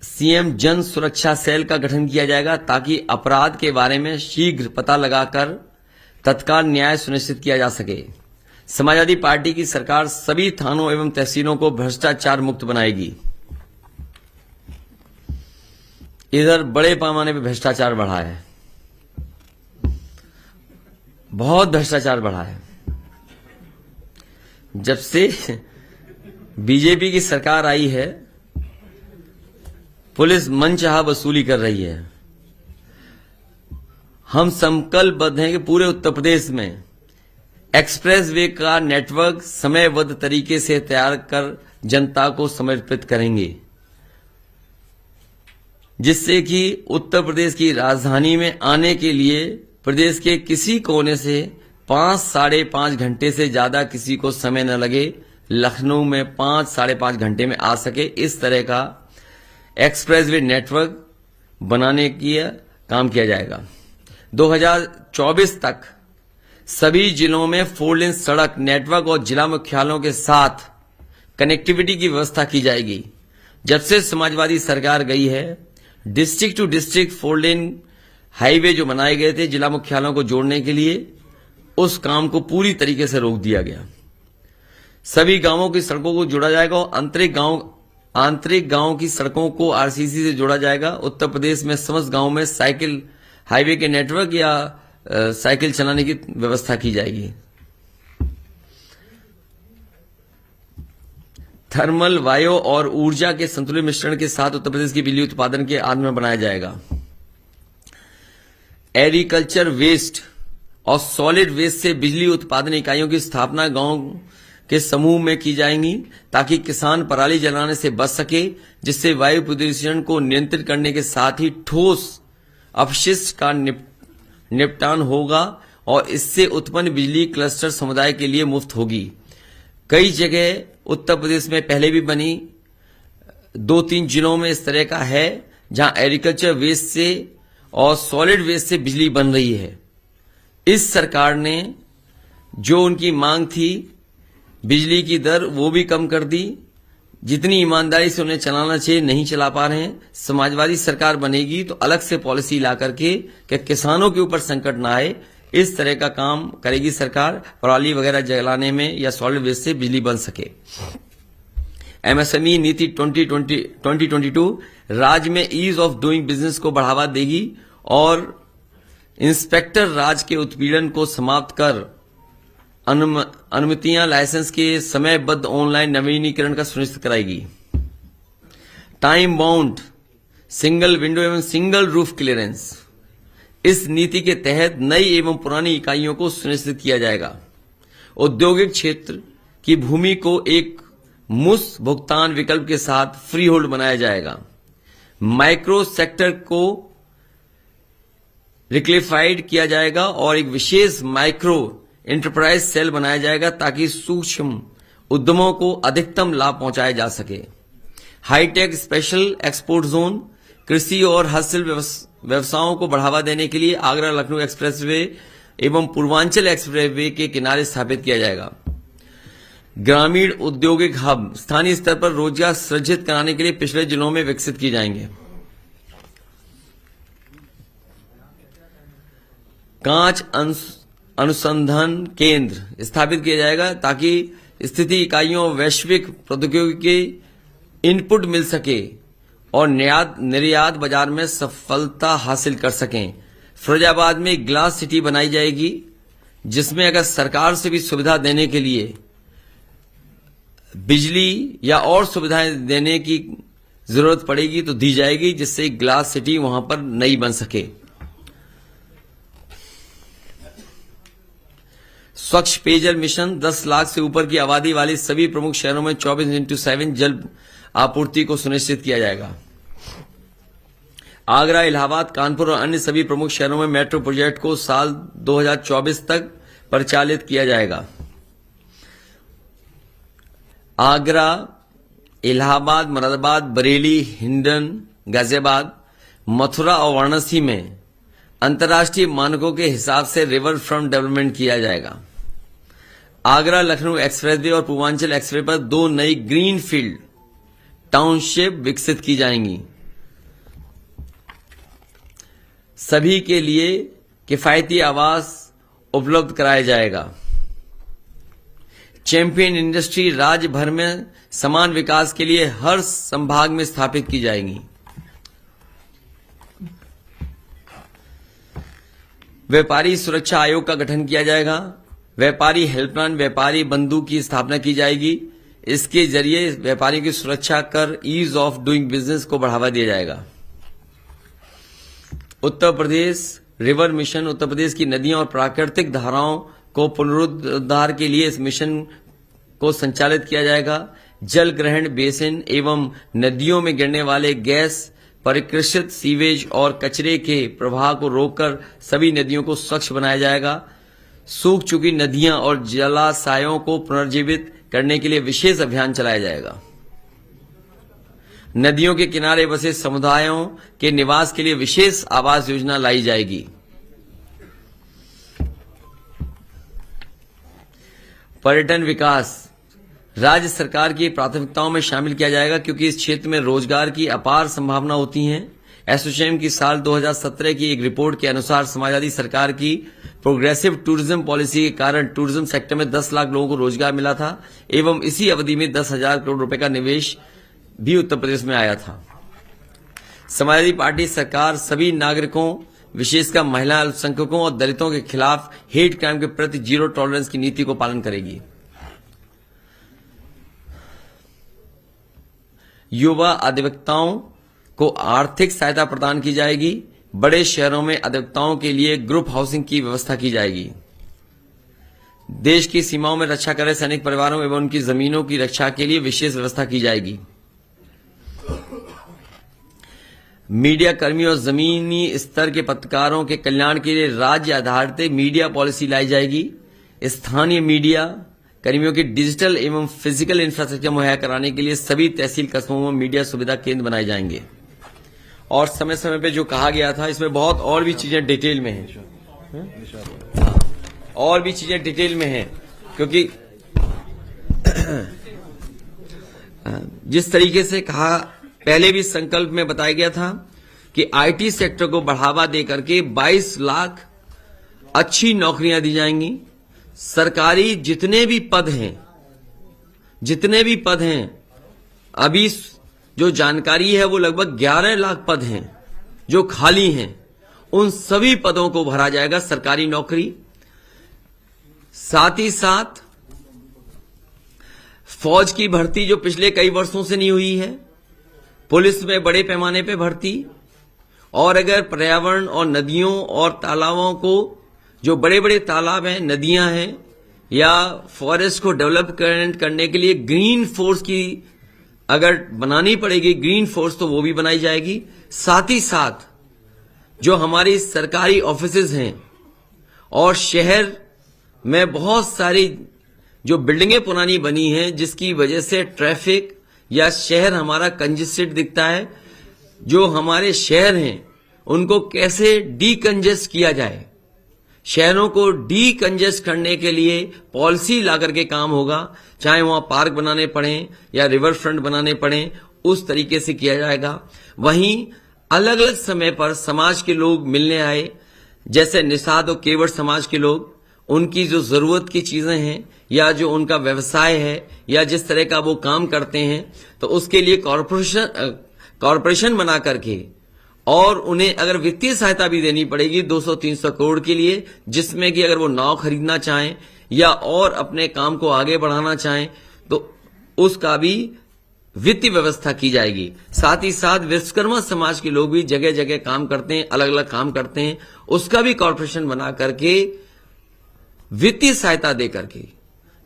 Speaker 1: सीएम जन सुरक्षा सेल का गठन किया जाएगा, ताकि अपराध के बारे में शीघ्र पता लगाकर तत्काल न्याय सुनिश्चित किया जा सके। समाजवादी पार्टी की सरकार सभी थानों एवं तहसीलों को भ्रष्टाचार मुक्त बनाएगी। इधर बड़े पैमाने पर भ्रष्टाचार बढ़ा है, बहुत भ्रष्टाचार बढ़ा है। जब से बीजेपी की सरकार आई है, पुलिस मनचाहा वसूली कर रही है। हम संकल्पबद्ध हैं कि पूरे उत्तर प्रदेश में एक्सप्रेसवे का नेटवर्क समयबद्ध तरीके से तैयार कर जनता को समर्पित करेंगे, जिससे कि उत्तर प्रदेश की राजधानी में आने के लिए प्रदेश के किसी कोने से 5-5.5 घंटे से ज्यादा किसी को समय न लगे। लखनऊ में 5-5.5 घंटे में आ सके, इस तरह का एक्सप्रेसवे नेटवर्क बनाने की काम किया जाएगा। 2024 तक सभी जिलों में 4 लेन सड़क नेटवर्क और जिला मुख्यालयों के साथ कनेक्टिविटी की व्यवस्था की जाएगी। जब से समाजवादी सरकार गई है, district to district 4 lane highway जो बनाए गए थे जिला मुख्यालयों को जोड़ने के लिए, उस काम को पूरी तरीके से रोक दिया गया। सभी गांवों की सड़कों को जोड़ा जाएगा और आंतरिक गांव की सड़कों को आरसीसी से जोड़ा जाएगा। उत्तर प्रदेश में समस्त गांवों में साइकिल हाईवे के नेटवर्क या साइकिल चलाने की व्यवस्था की जाएगी। थर्मल, वायु और ऊर्जा के संतुलित मिश्रण के साथ उत्तर प्रदेश की बिजली उत्पादन के आत्म बनाया जाएगा। एग्रीकल्चर वेस्ट और सॉलिड वेस्ट से बिजली उत्पादन इकाइयों की स्थापना गांव के समूह में की जाएंगी ताकि किसान पराली जलाने से बच सके, जिससे वायु प्रदूषण को नियंत्रित करने के साथ ही ठोस अपशिष्ट का निपटान होगा और इससे उत्पन्न बिजली क्लस्टर समुदाय के लिए मुफ्त होगी। कई जगह उत्तर प्रदेश में पहले भी बनी, 2-3 जिलों में इस तरह का है जहां एग्रीकल्चर वेस्ट से और सॉलिड वेस्ट से बिजली बन रही है। इस सरकार ने जो उनकी मांग थी बिजली की दर वो भी कम कर दी, जितनी ईमानदारी से उन्हें चलाना चाहिए नहीं चला पा रहे हैं। समाजवादी सरकार बनेगी तो अलग से पॉलिसी ला करके कि किसानों के ऊपर संकट ना आए, इस तरह का काम करेगी सरकार, पराली वगैरह जलाने में या सॉलिड वेस्ट से बिजली बन सके। एमएसएमई नीति 2022 राज्य में ईज ऑफ डूइंग बिजनेस को बढ़ावा देगी और इंस्पेक्टर राज के उत्पीड़न को समाप्त कर अनुमतियां लाइसेंस के समयबद्ध ऑनलाइन नवीनीकरण का सुनिश्चित कराएगी। टाइम बाउंड सिंगल विंडो एवं सिंगल रूफ क्लियरेंस, इस नीति के तहत नई एवं पुरानी इकाइयों को सुनिश्चित किया जाएगा। औद्योगिक क्षेत्र की भूमि को एक मुफ्त भुगतान विकल्प के साथ फ्री होल्ड बनाया जाएगा। माइक्रो सेक्टर को रिक्लेफाइड किया जाएगा और एक विशेष माइक्रो एंटरप्राइज सेल बनाया जाएगा ताकि सूक्ष्म उद्यमों को अधिकतम लाभ पहुंचाया जा सके। हाईटेक स्पेशल एक्सपोर्ट जोन कृषि और हस्तशिल्प व्यवसायों को बढ़ावा देने के लिए आगरा लखनऊ एक्सप्रेसवे एवं पूर्वांचल एक्सप्रेसवे के किनारे स्थापित किया जाएगा। ग्रामीण औद्योगिक हब स्थानीय स्तर पर रोजगार सृजित कराने के लिए पिछड़े जिलों में विकसित किए जाएंगे। कांच अनुसंधान केंद्र स्थापित किया जाएगा ताकि स्थिति इकाइयों वैश्विक प्रौद्योगिकी के इनपुट मिल सके और निर्यात बाजार में सफलता हासिल कर सकें। फिरोजाबाद में ग्लास सिटी बनाई जाएगी, जिसमें अगर सरकार से भी सुविधा देने के लिए बिजली या और सुविधाएं देने की जरूरत पड़ेगी तो दी जाएगी, जिससे ग्लास सिटी वहां पर नई बन सके। स्वच्छ पेयजल मिशन 10 लाख से ऊपर की आबादी वाले सभी प्रमुख शहरों में 24/7 जल आपूर्ति को सुनिश्चित किया जाएगा। आगरा, इलाहाबाद, कानपुर और अन्य सभी प्रमुख शहरों में मेट्रो प्रोजेक्ट को साल 2024 तक परिचालित किया जाएगा। आगरा, इलाहाबाद, मुरादाबाद, बरेली, हिंडन, गाजियाबाद, मथुरा और वाराणसी में अंतर्राष्ट्रीय मानकों के हिसाब से रिवर फ्रंट डेवलपमेंट किया जाएगा। आगरा लखनऊ एक्सप्रेसवे और पूर्वांचल एक्सप्रेसवे पर 2 नई ग्रीन फील्ड टाउनशिप विकसित की जाएंगी। सभी के लिए किफायती आवास उपलब्ध कराया जाएगा। चैंपियन इंडस्ट्री राज्य भर में समान विकास के लिए हर संभाग में स्थापित की जाएगी। व्यापारी सुरक्षा आयोग का गठन किया जाएगा। व्यापारी हेल्पलाइन व्यापारी बंधु की स्थापना की जाएगी। इसके जरिए व्यापारियों की सुरक्षा कर ईज ऑफ डूइंग बिजनेस को बढ़ावा दिया जाएगा। उत्तर प्रदेश रिवर मिशन उत्तर प्रदेश की नदियों और प्राकृतिक धाराओं को पुनरुद्धार के लिए इस मिशन को संचालित किया जाएगा। जल ग्रहण बेसिन एवं नदियों में गिरने वाले गैस परिकृषित सीवेज और कचरे के प्रवाह को रोककर सभी नदियों को स्वच्छ बनाया जाएगा। सूख चुकी नदियां और जलाशयों को पुनर्जीवित करने के लिए विशेष अभियान चलाया जाएगा। नदियों के किनारे बसे समुदायों के निवास के लिए विशेष आवास योजना लाई जाएगी। पर्यटन विकास राज्य सरकार की प्राथमिकताओं में शामिल किया जाएगा, क्योंकि इस क्षेत्र में रोजगार की अपार संभावना होती है। एसोचैम की साल 2017 की एक रिपोर्ट के अनुसार समाजवादी सरकार की प्रोग्रेसिव टूरिज्म पॉलिसी के कारण टूरिज्म सेक्टर में 10 लाख लोगों को रोजगार मिला था एवं इसी अवधि में 10,000 करोड़ रुपए का निवेश भी उत्तर प्रदेश में आया था। समाजवादी पार्टी सरकार सभी नागरिकों, विशेषकर महिला, अल्पसंख्यकों और दलितों के खिलाफ हेट क्राइम के प्रति जीरो टॉलरेंस की नीति को पालन करेगी। युवा अधिवक्ताओं को आर्थिक सहायता प्रदान की जाएगी। बड़े शहरों में अधिवक्ताओं के लिए ग्रुप हाउसिंग की व्यवस्था की जाएगी। देश की सीमाओं में रक्षा कर रहे सैनिक परिवारों एवं उनकी जमीनों की रक्षा के लिए विशेष व्यवस्था की जाएगी। मीडिया कर्मियों और जमीनी स्तर के पत्रकारों के कल्याण के लिए राज्य आधारित मीडिया पॉलिसी लाई जाएगी। स्थानीय मीडिया कर्मियों की डिजिटल एवं फिजिकल इंफ्रास्ट्रक्चर मुहैया कराने के लिए सभी तहसील कस्बों में मीडिया सुविधा केंद्र बनाए जाएंगे। और समय समय पे जो कहा गया था, इसमें बहुत और भी चीजें डिटेल में हैं, और भी चीजें डिटेल में हैं, क्योंकि जिस तरीके से कहा, पहले भी संकल्प में बताया गया था कि आईटी सेक्टर को बढ़ावा देकर के 22 लाख अच्छी नौकरियां दी जाएंगी। सरकारी जितने भी पद हैं, अभी जो जानकारी है वो लगभग 11 लाख पद हैं जो खाली हैं। उन सभी पदों को भरा जाएगा, सरकारी नौकरी। साथ ही साथ फौज की भर्ती जो पिछले कई वर्षों से नहीं हुई है, पुलिस में बड़े पैमाने पे भर्ती, और अगर पर्यावरण और नदियों और तालाबों को, जो बड़े बड़े तालाब हैं, नदियां हैं, या फॉरेस्ट को डेवलप करने के लिए ग्रीन फोर्स की अगर बनानी पड़ेगी, ग्रीन फोर्स, तो वो भी बनाई जाएगी। साथ ही साथ जो हमारी सरकारी ऑफिसेज हैं और शहर में बहुत सारी जो बिल्डिंगें पुरानी बनी हैं, जिसकी वजह से ट्रैफिक या शहर हमारा कंजेस्टेड दिखता है, जो हमारे शहर हैं उनको कैसे डीकंजेस्ट किया जाए, शहरों को डीकंजेस्ट करने के लिए पॉलिसी लाकर के काम होगा। चाहे वहां पार्क बनाने पड़े या रिवर फ्रंट बनाने पड़े, उस तरीके से किया जाएगा। वहीं अलग अलग समय पर समाज के लोग मिलने आए, जैसे निषाद और केवट समाज के लोग, उनकी जो जरूरत की चीजें हैं या जो उनका व्यवसाय है या जिस तरह का वो काम करते हैं, तो उसके लिए कॉरपोरेशन बना करके, और उन्हें अगर वित्तीय सहायता भी देनी पड़ेगी 200-300 करोड़ के लिए, जिसमें कि अगर वो नाव खरीदना चाहें या और अपने काम को आगे बढ़ाना चाहें तो उसका भी वित्तीय व्यवस्था की जाएगी। साथ ही साथ विश्वकर्मा समाज के लोग भी जगह जगह काम करते हैं, अलग अलग काम करते हैं, उसका भी कॉरपोरेशन बना करके वित्तीय सहायता दे करके,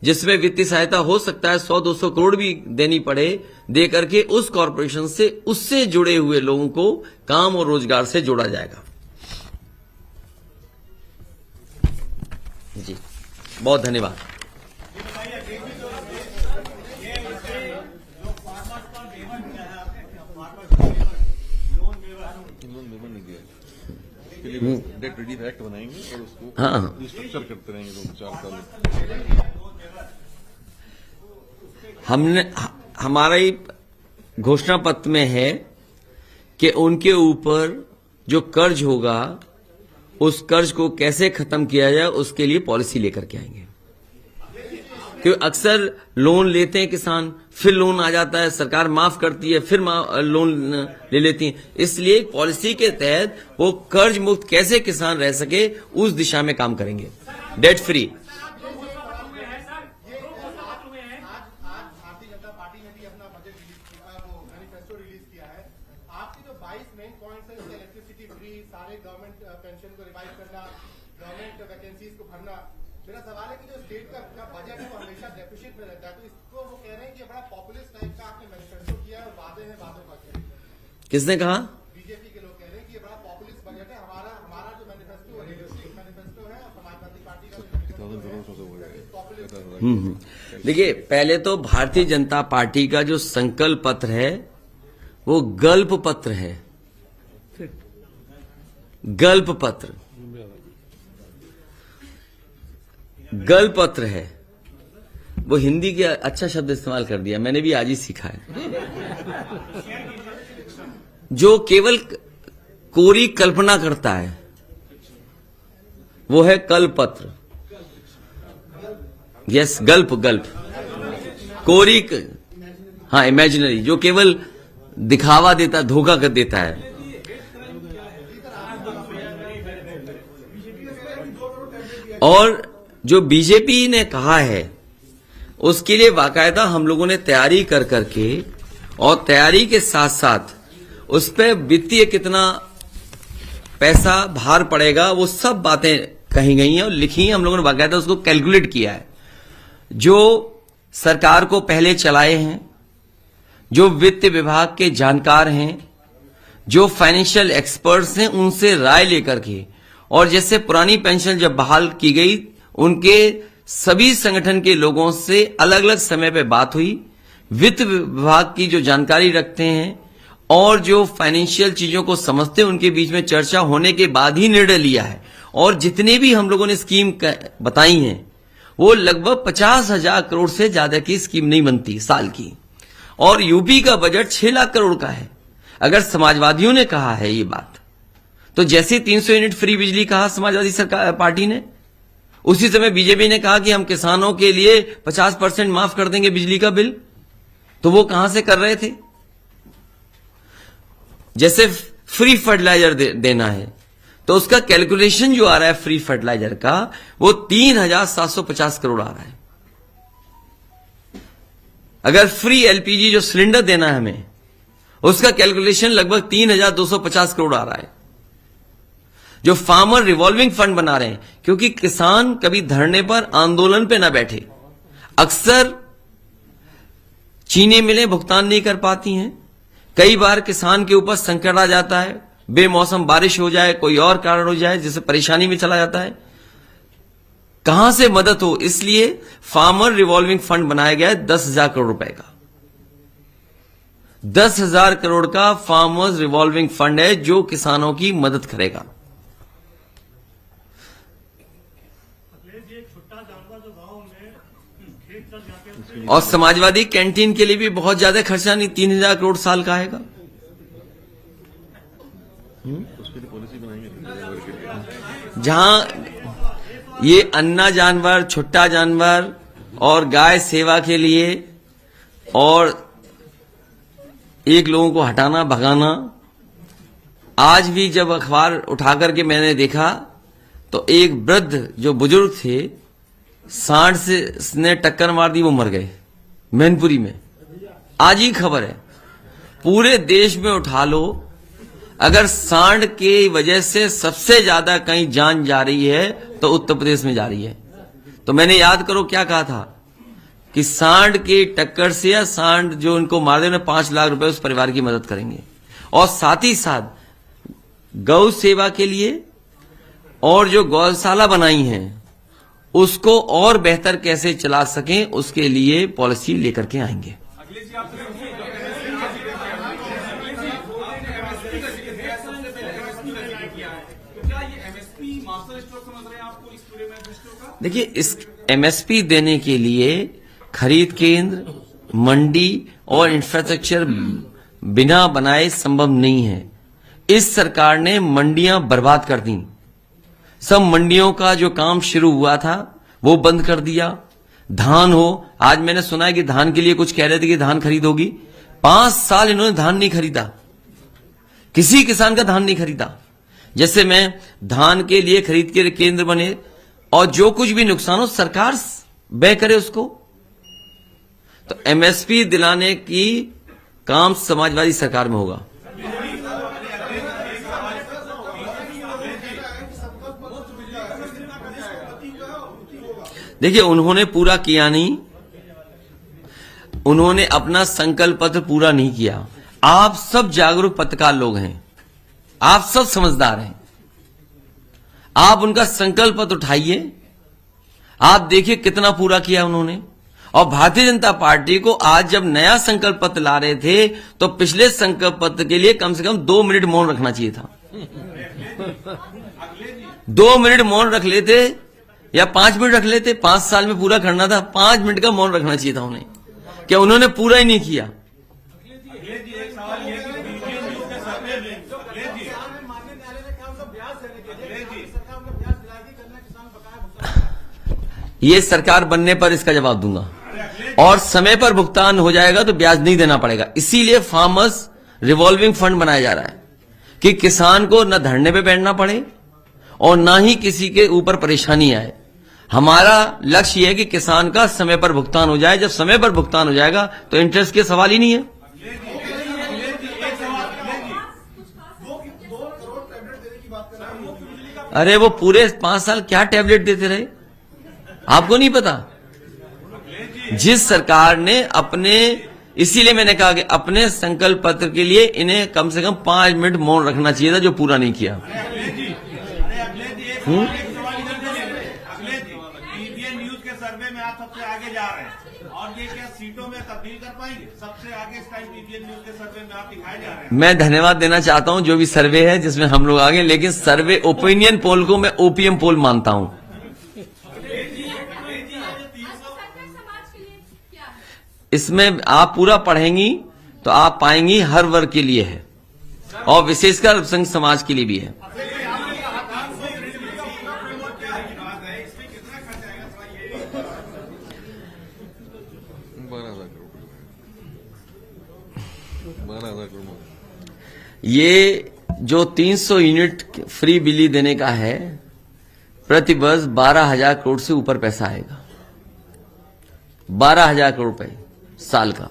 Speaker 1: जिसमें वित्तीय सहायता हो सकता है 100-200 करोड़ भी देनी पड़े, दे करके उस कॉरपोरेशन से, उससे जुड़े हुए लोगों को काम और रोजगार से जोड़ा जाएगा। जी, बहुत धन्यवाद।
Speaker 3: डेट रिलीफ एक्ट बनाएंगे और उसको स्ट्रक्चर करते रहेंगे 2-4 साल।
Speaker 1: हमारा ही घोषणा पत्र में है कि उनके ऊपर जो कर्ज होगा, उस कर्ज को कैसे खत्म किया जाए, उसके लिए पॉलिसी लेकर के आएंगे। क्योंकि अक्सर लोन लेते हैं किसान, फिर लोन आ जाता है, सरकार माफ करती है, फिर लोन ले लेती है। इसलिए एक पॉलिसी के तहत वो कर्ज मुक्त कैसे किसान रह सके, उस दिशा में काम करेंगे, डेट फ्री।
Speaker 4: मेरा सवाल है कि जो स्टेट का बजट है वो हमेशा डेफिसिट में रहता है, तो इसको वो कह रहे हैं कि बड़ा पॉपुलिस्ट टाइप का आपने मैनिफेस्टो किया है और वादे हैं वादों का।
Speaker 1: किसने कहा?
Speaker 4: बीजेपी के लोग कह रहे हैं कि ये बड़ा पॉपुलिस्ट बजट है। हमारा जो मैनिफेस्टो है, रियलिस्टिक मैनिफेस्टो है, और समाजवादी पार्टी का
Speaker 1: देखिए, पहले तो भारतीय जनता पार्टी का जो संकल्प पत्र है वो गल्प पत्र है, गल्प पत्र है। वो हिंदी के अच्छा शब्द इस्तेमाल कर दिया, मैंने भी आज ही सीखा है। जो केवल कोरी कल्पना करता है वो है कल्पत्र। यस, गल्प कोरी हाँ, इमेजिनरी, जो केवल दिखावा देता, धोखा कर देता है। और जो बीजेपी ने कहा है उसके लिए बाकायदा हम लोगों ने तैयारी कर करके, और तैयारी के साथ साथ उस पर वित्तीय कितना पैसा भार पड़ेगा वो सब बातें कही गई हैं और लिखी हैं। हम लोगों ने बाकायदा उसको कैलकुलेट किया है। जो सरकार को पहले चलाए हैं, जो वित्त विभाग के जानकार हैं, जो फाइनेंशियल एक्सपर्ट्स हैं, उनसे राय लेकर के, और जैसे पुरानी पेंशन जब बहाल की गई उनके सभी संगठन के लोगों से अलग अलग समय पे बात हुई, वित्त विभाग की जो जानकारी रखते हैं और जो फाइनेंशियल चीजों को समझते हैं उनके बीच में चर्चा होने के बाद ही निर्णय लिया है। और जितने भी हम लोगों ने स्कीम बताई हैं वो लगभग 50,000 करोड़ से ज्यादा की स्कीम नहीं बनती साल की। और यूपी का बजट 6 लाख करोड़ का है। अगर समाजवादियों ने कहा है ये बात, तो जैसे 300 यूनिट फ्री बिजली कहा समाजवादी सरकार पार्टी ने, उसी समय बीजेपी ने कहा कि हम किसानों के लिए 50% माफ कर देंगे बिजली का बिल। तो वो कहां से कर रहे थे? जैसे फ्री फर्टिलाइजर देना है तो उसका कैलकुलेशन जो आ रहा है फ्री फर्टिलाइजर का, वो 3,750 करोड़ आ रहा है। अगर फ्री एलपीजी जो सिलेंडर देना है हमें, उसका कैलकुलेशन लगभग 3,250 करोड़ आ रहा है। जो फार्मर रिवॉल्विंग फंड बना रहे हैं, क्योंकि किसान कभी धरने पर आंदोलन पे ना बैठे, अक्सर चीनी मिलें भुगतान नहीं कर पाती हैं, कई बार किसान के ऊपर संकट आ जाता है, बेमौसम बारिश हो जाए, कोई और कारण हो जाए जिससे परेशानी में चला जाता है, कहां से मदद हो, इसलिए फार्मर रिवॉल्विंग फंड बनाया गया है 10,000 करोड़ रुपए का। 10,000 करोड़ का फार्मर्स रिवॉल्विंग फंड है जो किसानों की मदद करेगा। और समाजवादी कैंटीन के लिए भी बहुत ज्यादा खर्चा नहीं, 3,000 करोड़ साल का आएगा।
Speaker 3: उसके लिए पॉलिसी बनाएंगे जानवर के लिए।
Speaker 1: जहां ये अन्ना जानवर, छुट्टा जानवर और गाय सेवा के लिए और एक लोगों को हटाना भगाना। आज भी जब अखबार उठाकर के मैंने देखा तो एक वृद्ध जो बुजुर्ग थे, सांड से ने टक्कर मार दी, वो मर गए मैनपुरी में। आज ही खबर है। पूरे देश में उठा लो, अगर सांड की वजह से सबसे ज्यादा कहीं जान जा रही है तो उत्तर प्रदेश में जा रही है। तो मैंने याद करो क्या कहा था कि सांड की टक्कर से या सांड जो उनको मार दे, 5 लाख रुपए उस परिवार की मदद करेंगे। और साथ ही साथ गौ सेवा के लिए और जो गौशाला बनाई हैं उसको और बेहतर कैसे चला सकें, उसके लिए पॉलिसी लेकर के आएंगे। देखिए, इस एमएसपी देने के लिए खरीद केंद्र, मंडी और इंफ्रास्ट्रक्चर बिना बनाए संभव नहीं है। इस सरकार ने मंडियां बर्बाद कर दी। सब मंडियों का जो काम शुरू हुआ था वो बंद कर दिया। धान हो, आज मैंने सुना है कि धान के लिए कुछ कह रहे थे कि धान खरीद होगी। 5 साल इन्होंने धान नहीं खरीदा, किसी किसान का धान नहीं खरीदा। जैसे मैं धान के लिए खरीद के केंद्र बने और जो कुछ भी नुकसान हो सरकार व्यय करे उसको। तो एमएसपी दिलाने की काम समाजवादी सरकार में होगा। देखिए, उन्होंने पूरा किया नहीं, उन्होंने अपना संकल्प पत्र पूरा नहीं किया। आप सब जागरूक पत्रकार लोग हैं, आप सब समझदार हैं, आप उनका संकल्प पत्र उठाइए, आप देखिए कितना पूरा किया उन्होंने। और भारतीय जनता पार्टी को आज जब नया संकल्प पत्र ला रहे थे तो पिछले संकल्प पत्र के लिए कम से कम 2 मिनट मौन रखना चाहिए था। 2 मिनट मौन रख लेते या 5 मिनट रख लेते, 5 साल में पूरा करना था, 5 मिनट का मौन रखना चाहिए था उन्हें। क्या उन्होंने पूरा ही नहीं किया? ये सरकार बनने पर इसका जवाब दूंगा, और समय पर भुगतान हो जाएगा तो ब्याज नहीं देना पड़ेगा। इसीलिए फार्मर्स रिवॉल्विंग फंड बनाया जा रहा है कि किसान को न धरने पे बैठना पड़े और ना ही किसी के ऊपर परेशानी आए। हमारा लक्ष्य यह है कि किसान का समय पर भुगतान हो जाए। जब समय पर भुगतान हो जाएगा तो इंटरेस्ट के सवाल ही नहीं है। अरे वो पूरे 5 साल क्या टैबलेट देते रहे, आपको नहीं पता? जिस सरकार ने अपने, इसीलिए मैंने कहा कि अपने संकल्प पत्र के लिए इन्हें कम से कम 5 मिनट मौन रखना चाहिए था, जो पूरा नहीं किया।
Speaker 5: न्यूज के सर्वे में आप सबसे आगे जा रहे हैं, और ये क्या सीटों में तब्दील कर पाएंगे? सबसे आगे इस टाइम पीटीएन न्यूज के सर्वे में आप दिखाए जा रहे हैं।
Speaker 1: मैं धन्यवाद देना चाहता हूं जो भी सर्वे है जिसमें हम लोग आगे, लेकिन सर्वे ओपिनियन पोल को मैं ओपीएम पोल मानता हूं। इसमें आप पूरा पढ़ेंगी तो आप पाएंगी हर वर्ग के लिए है, और विशेषकर अल्पसंख्यक समाज के लिए भी है। ये जो 300 यूनिट फ्री बिजली देने का है, प्रति वर्ष 12,000 करोड़ से ऊपर पैसा आएगा। 12,000 करोड़ रुपए साल का।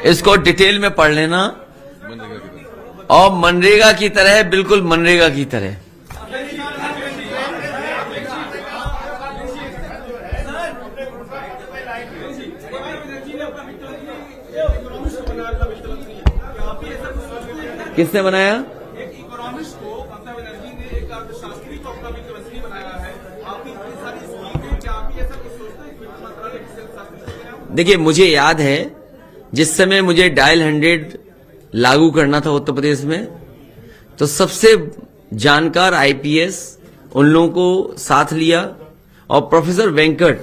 Speaker 1: इसको डिटेल में पढ़ लेना, और मनरेगा की तरह, बिल्कुल मनरेगा की तरह। किसने बनाया?
Speaker 5: एक इकोनॉमिस्ट को ममता बनर्जी ने, एक अर्थशास्त्री को अपना वित्त मंत्री बनाया है। आपकी इतनी सारी स्कीमें, क्या आप ऐसा कुछ सोचते हैं वित्त मंत्रालय किसी अर्थशास्त्री?
Speaker 1: देखिए, मुझे याद है जिस समय मुझे डायल 100 लागू करना था उत्तर प्रदेश में, तो सबसे जानकार आईपीएस उन लोगों को साथ लिया, और प्रोफेसर वेंकट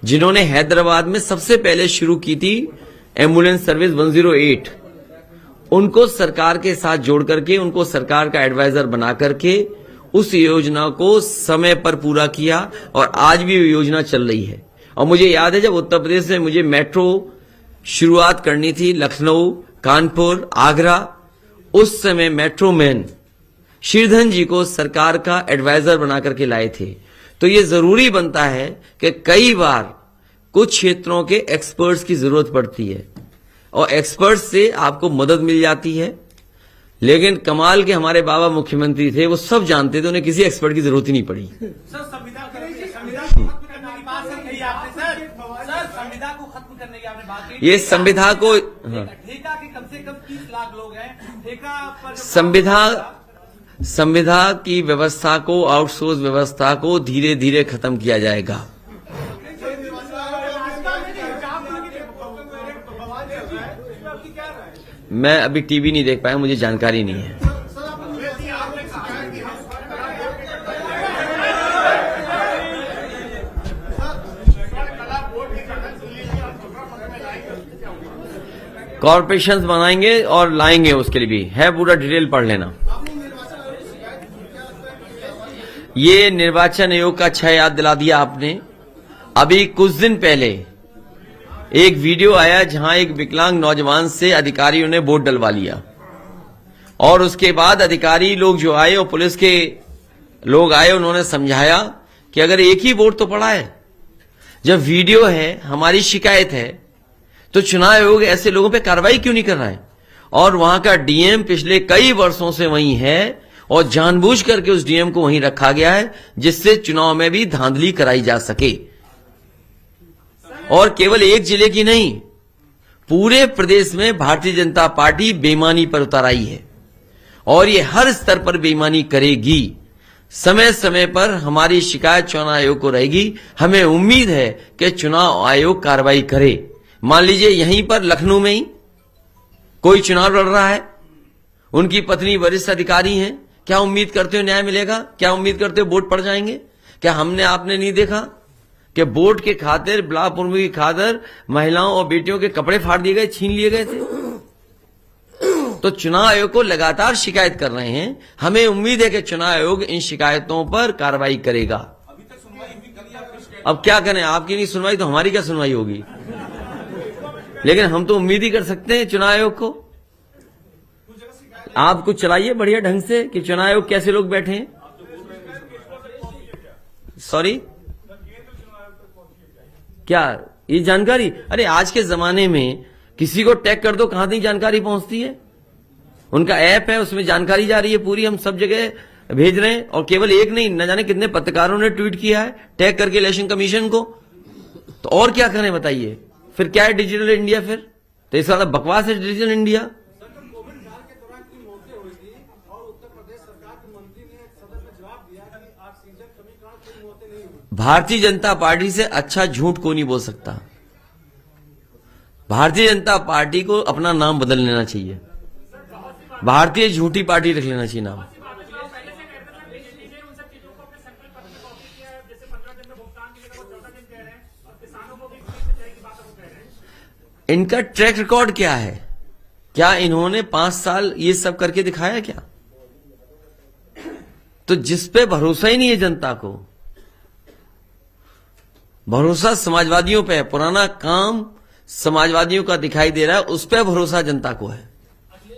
Speaker 1: जिन्होंने हैदराबाद में सबसे पहले शुरू की थी एम्बुलेंस सर्विस 108, उनको सरकार के साथ जोड़ करके, उनको सरकार का एडवाइजर बना करके उस योजना को समय पर पूरा किया, और आज भी वो योजना चल रही है। और मुझे याद है जब उत्तर प्रदेश में मुझे मेट्रो शुरुआत करनी थी, लखनऊ, कानपुर, आगरा, उस समय मेट्रो मैन श्रीधन जी को सरकार का एडवाइजर बना करके लाए थे। तो ये जरूरी बनता है कि कई बार कुछ क्षेत्रों के एक्सपर्ट्स की जरूरत पड़ती है, और एक्सपर्ट्स से आपको मदद मिल जाती है। लेकिन कमाल के हमारे बाबा मुख्यमंत्री थे, वो सब जानते थे, उन्हें किसी एक्सपर्ट की जरूरत ही नहीं पड़ी।
Speaker 5: सर, संविदा को खत्म करने की आपने बात की।
Speaker 1: ये संविधा को,
Speaker 5: ठेका के कम से कम 30 लाख लोग हैं, ठेका पर
Speaker 1: संविधा की व्यवस्था को, आउटसोर्स व्यवस्था को धीरे धीरे खत्म किया जाएगा। मैं अभी टीवी नहीं देख पाया, मुझे जानकारी नहीं है। कॉर्पोरेशंस बनाएंगे और लाएंगे, उसके लिए भी है, पूरा डिटेल पढ़ लेना। ये निर्वाचन आयोग का 6 याद दिला दिया आपने। अभी कुछ दिन पहले एक वीडियो आया जहां एक विकलांग नौजवान से अधिकारियों ने वोट डलवा लिया, और उसके बाद अधिकारी लोग जो आए और पुलिस के लोग आए, उन्होंने समझाया कि अगर एक ही वोट तो पड़ा है, जब वीडियो है, हमारी शिकायत है, तो चुनाव आयोग ऐसे लोगों पे कार्रवाई क्यों नहीं कर रहा है? और वहां का डीएम पिछले कई वर्षों से वहीं है, और जानबूझ करके उस डीएम को वहीं रखा गया है, जिससे चुनाव में भी धांधली कराई जा सके। और केवल एक जिले की नहीं, पूरे प्रदेश में भारतीय जनता पार्टी बेईमानी पर उतर आई है, और ये हर स्तर पर बेईमानी करेगी। समय समय पर हमारी शिकायत चुनाव आयोग को रहेगी। हमें उम्मीद है कि चुनाव आयोग कार्रवाई करे। मान लीजिए यहीं पर लखनऊ में ही कोई चुनाव लड़ रहा है, उनकी पत्नी वरिष्ठ अधिकारी हैं। क्या उम्मीद करते हो न्याय मिलेगा? क्या उम्मीद करते हो वोट पड़ जाएंगे? क्या हमने आपने नहीं देखा कि वोट के खातिर ब्लॉक प्रमुख की खातिर महिलाओं और बेटियों के कपड़े फाड़ दिए गए, छीन लिए गए थे? तो चुनाव आयोग को लगातार शिकायत कर रहे हैं। हमें उम्मीद है कि चुनाव आयोग इन शिकायतों पर कार्रवाई करेगा।
Speaker 5: अभी तक सुनवाई हुई, कल ही आपकी शिकायत
Speaker 1: अब क्या करें, आपकी नहीं सुनवाई तो हमारी क्या सुनवाई होगी? लेकिन हम तो उम्मीद ही कर सकते हैं चुनाव आयोग को। आप कुछ चलाइए बढ़िया ढंग से कि चुनाव आयोग कैसे लोग बैठे हैं। सॉरी, क्या ये जानकारी? अरे आज के जमाने में किसी को टैग कर दो, कहां तक जानकारी पहुंचती है। उनका ऐप है, उसमें जानकारी जा रही है पूरी, हम सब जगह भेज रहे हैं। और केवल एक नहीं, न जाने कितने पत्रकारों ने ट्वीट किया है टैग करके इलेक्शन कमीशन को। तो और क्या करें बताइए? फिर क्या है डिजिटल इंडिया? फिर तो इसका मतलब बकवास है डिजिटल इंडिया।
Speaker 4: कोविड काल के दौरान इतनी मौतें हुई थी और उत्तर प्रदेश सरकार के मंत्री ने सदन में जवाब दिया कि ऑक्सीजन कमी के कारण कोई मौतें नहीं हुई।
Speaker 1: भारतीय जनता पार्टी से अच्छा झूठ को नहीं बोल सकता। भारतीय जनता पार्टी को अपना नाम बदल लेना चाहिए, भारतीय झूठी पार्टी रख लेना चाहिए नाम। इनका ट्रैक रिकॉर्ड क्या है? क्या इन्होंने 5 साल ये सब करके दिखाया क्या? तो जिस पे भरोसा ही नहीं है जनता को, भरोसा समाजवादियों पे है। पुराना काम समाजवादियों का दिखाई दे रहा है, उस पर भरोसा जनता को है।
Speaker 6: ये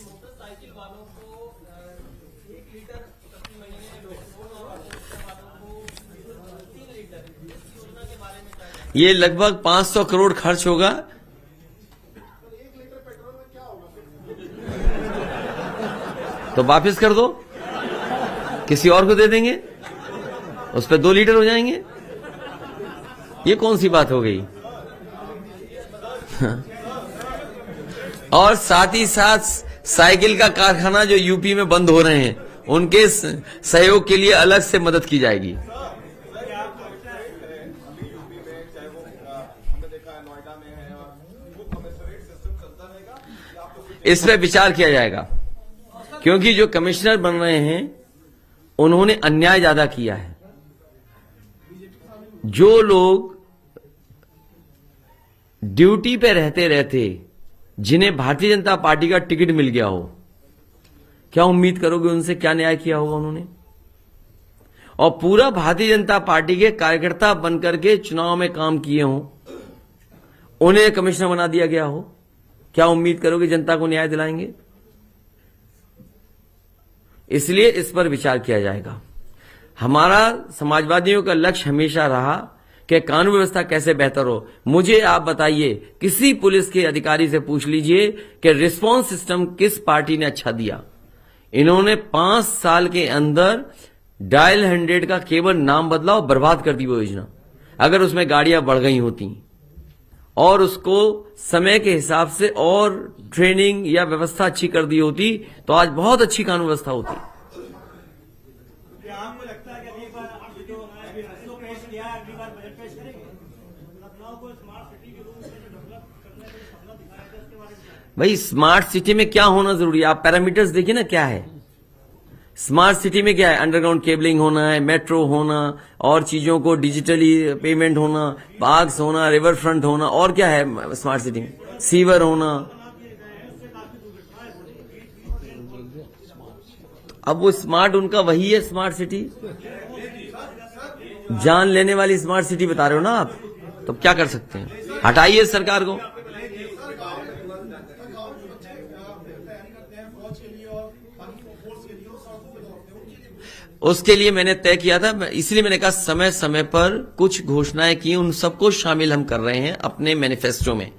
Speaker 6: मोटरसाइकिल वालों को 1 लीटर प्रति महीने, लोगों और वालों को 3 लीटर, इस योजना के बारे में क्या है?
Speaker 1: ये लगभग 500 करोड़ खर्च होगा।
Speaker 4: 1 लीटर पेट्रोल में क्या होगा?
Speaker 1: तो वापस कर दो, किसी और को दे देंगे, उस पर 2 लीटर हो जाएंगे। ये कौन सी बात हो गई? और साथ ही साथ साइकिल का कारखाना जो यूपी में बंद हो रहे हैं, उनके सहयोग के लिए अलग से मदद की जाएगी। इस पर विचार किया जाएगा, क्योंकि जो कमिश्नर बन रहे हैं उन्होंने अन्याय ज्यादा किया है। जो लोग ड्यूटी पे रहते रहते जिन्हें भारतीय जनता पार्टी का टिकट मिल गया हो, क्या उम्मीद करोगे उनसे क्या न्याय किया होगा उन्होंने? और पूरा भारतीय जनता पार्टी के कार्यकर्ता बनकर के चुनाव में काम किए हों, उन्हें कमिश्नर बना दिया गया हो, क्या उम्मीद करोगे जनता को न्याय दिलाएंगे? इसलिए इस पर विचार किया जाएगा। हमारा समाजवादियों का लक्ष्य हमेशा रहा कि कानून व्यवस्था कैसे बेहतर हो। मुझे आप बताइए, किसी पुलिस के अधिकारी से पूछ लीजिए कि रिस्पांस सिस्टम किस पार्टी ने अच्छा दिया। इन्होंने 5 साल के अंदर डायल 100 का केवल नाम बदला और बर्बाद कर दी वो योजना। अगर उसमें गाड़ियां बढ़ गई होती और उसको समय के हिसाब से और ट्रेनिंग या व्यवस्था अच्छी कर दी होती, तो आज बहुत अच्छी कानून व्यवस्था होती।
Speaker 6: आपको लगता है कि अगली बार आप जो फैसलों पेश किया है, अगली बार बजट पेश करेंगे? लखनऊ को स्मार्ट सिटी के रूप में जो डेवलप करने का सपना दिखाया था, उसके बारे में?
Speaker 1: भाई स्मार्ट सिटी में क्या होना जरूरी है? आप पैरामीटर्स देखिए ना, क्या है स्मार्ट सिटी में? क्या है? अंडरग्राउंड केबलिंग होना है, मेट्रो होना, और चीजों को डिजिटली पेमेंट होना, पार्क्स होना, रिवर फ्रंट होना, और क्या है स्मार्ट सिटी में? सीवर होना। अब वो स्मार्ट उनका वही है स्मार्ट सिटी, जान लेने वाली स्मार्ट सिटी बता रहे हो ना आप, तो क्या कर सकते हैं? हटाइए सरकार को। उसके लिए मैंने तय किया था, इसलिए मैंने कहा समय समय पर कुछ घोषणाएं की, उन सबको शामिल हम कर रहे हैं अपने मैनिफेस्टो में।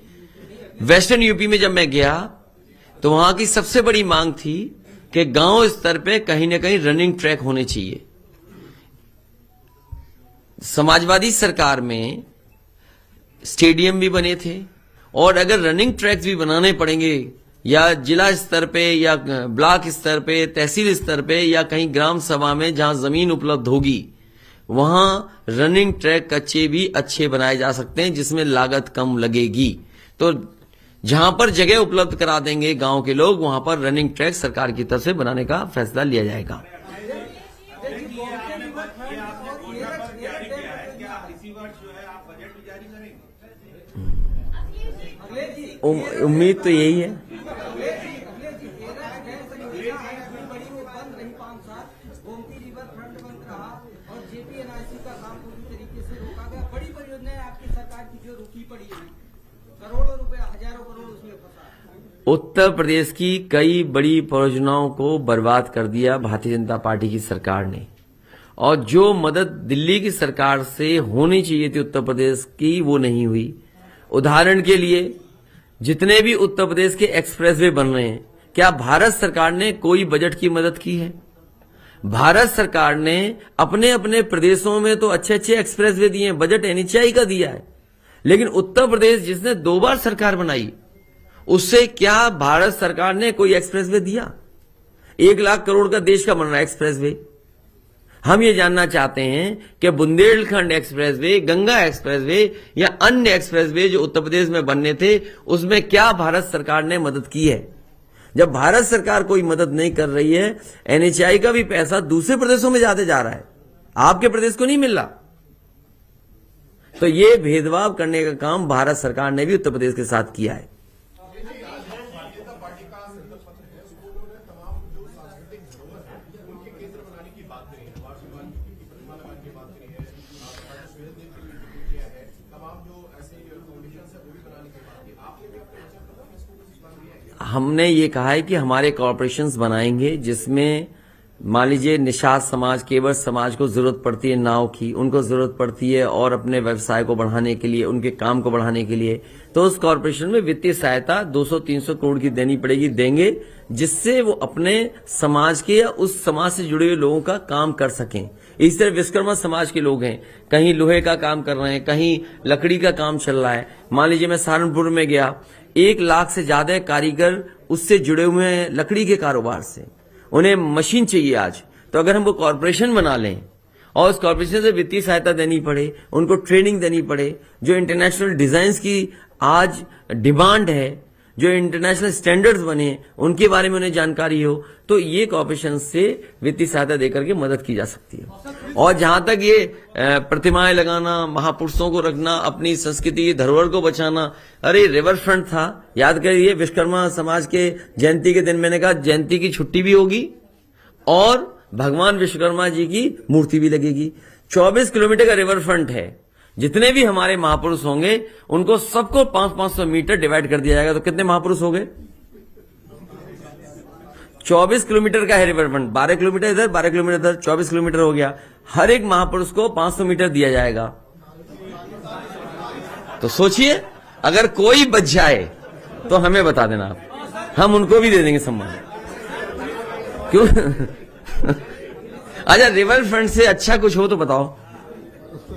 Speaker 1: वेस्टर्न यूपी में जब मैं गया तो वहां की सबसे बड़ी मांग थी कि गांव स्तर पे कहीं ना कहीं रनिंग ट्रैक होने चाहिए। समाजवादी सरकार में स्टेडियम भी बने थे, और अगर रनिंग ट्रैक्स भी बनाने पड़ेंगे या जिला स्तर पे या ब्लॉक स्तर पे, तहसील स्तर पे, या कहीं ग्राम सभा में जहां जमीन उपलब्ध होगी, वहां रनिंग ट्रैक कच्चे भी अच्छे बनाए जा सकते हैं जिसमें लागत कम लगेगी। तो जहां पर जगह उपलब्ध करा देंगे गांव के लोग, वहां पर रनिंग ट्रैक सरकार की तरफ से बनाने का फैसला लिया जाएगा। उम्मीद तो यही है।
Speaker 6: बड़ी परियोजनाएं आपकी सरकार की जो रुकी पड़ी है, करोड़ों रुपए, हजारों करोड़ उसमें फंसा।
Speaker 1: उत्तर प्रदेश की कई बड़ी परियोजनाओं को बर्बाद कर दिया भारतीय जनता पार्टी की सरकार ने, और जो मदद दिल्ली की सरकार से होनी चाहिए थी उत्तर प्रदेश की, वो नहीं हुई। उदाहरण के लिए जितने भी उत्तर प्रदेश के एक्सप्रेसवे बन रहे हैं, क्या भारत सरकार ने कोई बजट की मदद की है? भारत सरकार ने अपने अपने प्रदेशों में तो अच्छे अच्छे एक्सप्रेसवे दिए हैं, बजट एनएचएआई का दिया है, लेकिन उत्तर प्रदेश जिसने 2 बार सरकार बनाई, उससे क्या भारत सरकार ने कोई एक्सप्रेसवे दिया? 1 लाख करोड़ का देश का बन रहा है एक्सप्रेसवे। हम ये जानना चाहते हैं कि बुंदेलखंड एक्सप्रेसवे, गंगा एक्सप्रेसवे या अन्य एक्सप्रेसवे जो उत्तर प्रदेश में बनने थे, उसमें क्या भारत सरकार ने मदद की है? जब भारत सरकार कोई मदद नहीं कर रही है, एनएचएआई का भी पैसा दूसरे प्रदेशों में जाते जा रहा है, आपके प्रदेश को नहीं मिल रहा। तो ये भेदभाव करने का काम भारत सरकार ने भी उत्तर प्रदेश के साथ किया है। हमने ये कहा है कि हमारे कॉर्पोरेशंस बनाएंगे जिसमें मान लीजिए निषाद समाज, केवट समाज को जरूरत पड़ती है नाव की, उनको जरूरत पड़ती है और अपने व्यवसाय को बढ़ाने के लिए, उनके काम को बढ़ाने के लिए, तो उस कॉर्पोरेशन में वित्तीय सहायता 200-300 करोड़ की देनी पड़ेगी, देंगे, जिससे वो अपने समाज के या उस समाज से जुड़े हुए लोगों का काम कर सकें। इस तरह विश्वकर्मा समाज के लोग हैं, कहीं लोहे का काम कर रहे हैं, कहीं लकड़ी का काम चल रहा है। मान लीजिए मैं सहारनपुर में गया, 1 लाख से ज्यादा कारीगर उससे जुड़े हुए हैं लकड़ी के कारोबार से, उन्हें मशीन चाहिए आज। तो अगर हम वो कॉर्पोरेशन बना लें और उस कॉर्पोरेशन से वित्तीय सहायता देनी पड़े, उनको ट्रेनिंग देनी पड़े, जो इंटरनेशनल डिजाइन्स की आज डिमांड है, जो इंटरनेशनल स्टैंडर्ड्स बने उनके बारे में उन्हें जानकारी हो, तो ये कॉर्पोरेशन से वित्तीय सहायता देकर के मदद की जा सकती है। और जहां तक ये प्रतिमाएं लगाना, महापुरुषों को रखना, अपनी संस्कृति की धरोहर को बचाना, अरे रिवर फ्रंट था, याद करिए विश्वकर्मा समाज के जयंती के दिन मैंने कहा जयंती की छुट्टी भी होगी और भगवान विश्वकर्मा जी की मूर्ति भी लगेगी। 24 किलोमीटर का रिवर फ्रंट है, जितने भी हमारे महापुरुष होंगे उनको सबको 500-500 मीटर डिवाइड कर दिया जाएगा, तो कितने महापुरुष हो गए? 24 किलोमीटर का है रिवर फ्रंट, 12 किलोमीटर इधर, 12 किलोमीटर इधर, 24 किलोमीटर हो गया। हर एक महापुरुष को 500 मीटर दिया जाएगा। तो सोचिए, अगर कोई बच जाए तो हमें बता देना आप, हम उनको भी दे देंगे सम्मान। क्यों? अच्छा, रिवर फ्रंट से अच्छा कुछ हो तो बताओ।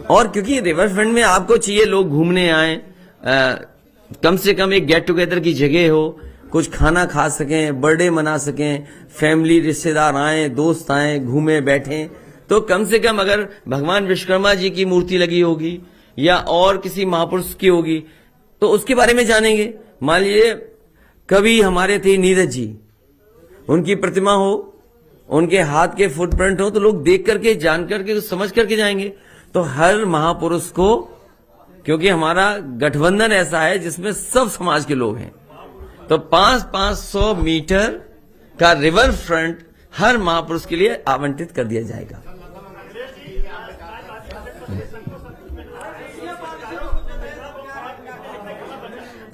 Speaker 1: और क्योंकि रिवर फ्रंट में आपको चाहिए लोग घूमने आए, कम से कम एक गेट टुगेदर की जगह हो, कुछ खाना खा सकें, बर्थडे मना सकें, फैमिली रिश्तेदार आए, दोस्त आए, घूमे बैठें, तो कम से कम अगर भगवान विश्वकर्मा जी की मूर्ति लगी होगी या और किसी महापुरुष की होगी तो उसके बारे में जानेंगे। मान लीजिए कभी हमारे थे नीरज जी, उनकी प्रतिमा हो, उनके हाथ के फुटप्रिंट हो, तो लोग देख करके, जान करके, समझ करके जाएंगे। तो हर महापुरुष को, क्योंकि हमारा गठबंधन ऐसा है जिसमें सब समाज के लोग हैं, तो 500-500 मीटर का रिवर फ्रंट हर महापुरुष के लिए आवंटित कर दिया जाएगा।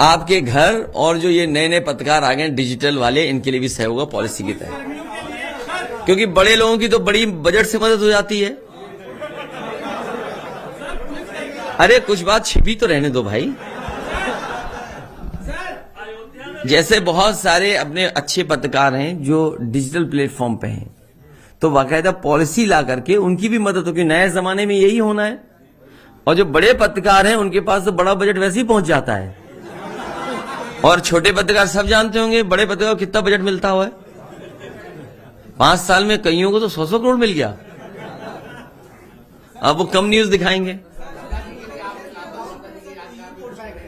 Speaker 1: आपके घर और जो ये नए नए पत्रकार आ गए डिजिटल वाले, इनके लिए भी सहयोग होगा पॉलिसी के तहत, क्योंकि बड़े लोगों की तो बड़ी बजट से मदद हो जाती है। अरे कुछ बात छिपी तो रहने दो भाई। जैसे बहुत सारे अपने अच्छे पत्रकार हैं जो डिजिटल प्लेटफॉर्म पे हैं, तो बाकायदा पॉलिसी ला करके उनकी भी मदद होगी। नए जमाने में यही होना है। और जो बड़े पत्रकार हैं उनके पास तो बड़ा बजट वैसे ही पहुंच जाता है, और छोटे पत्रकार सब जानते होंगे बड़े पत्रकार को कितना बजट मिलता हुआ है। 5 साल में कईयों को तो 100-100 करोड़ मिल गया। अब वो कम न्यूज दिखाएंगे,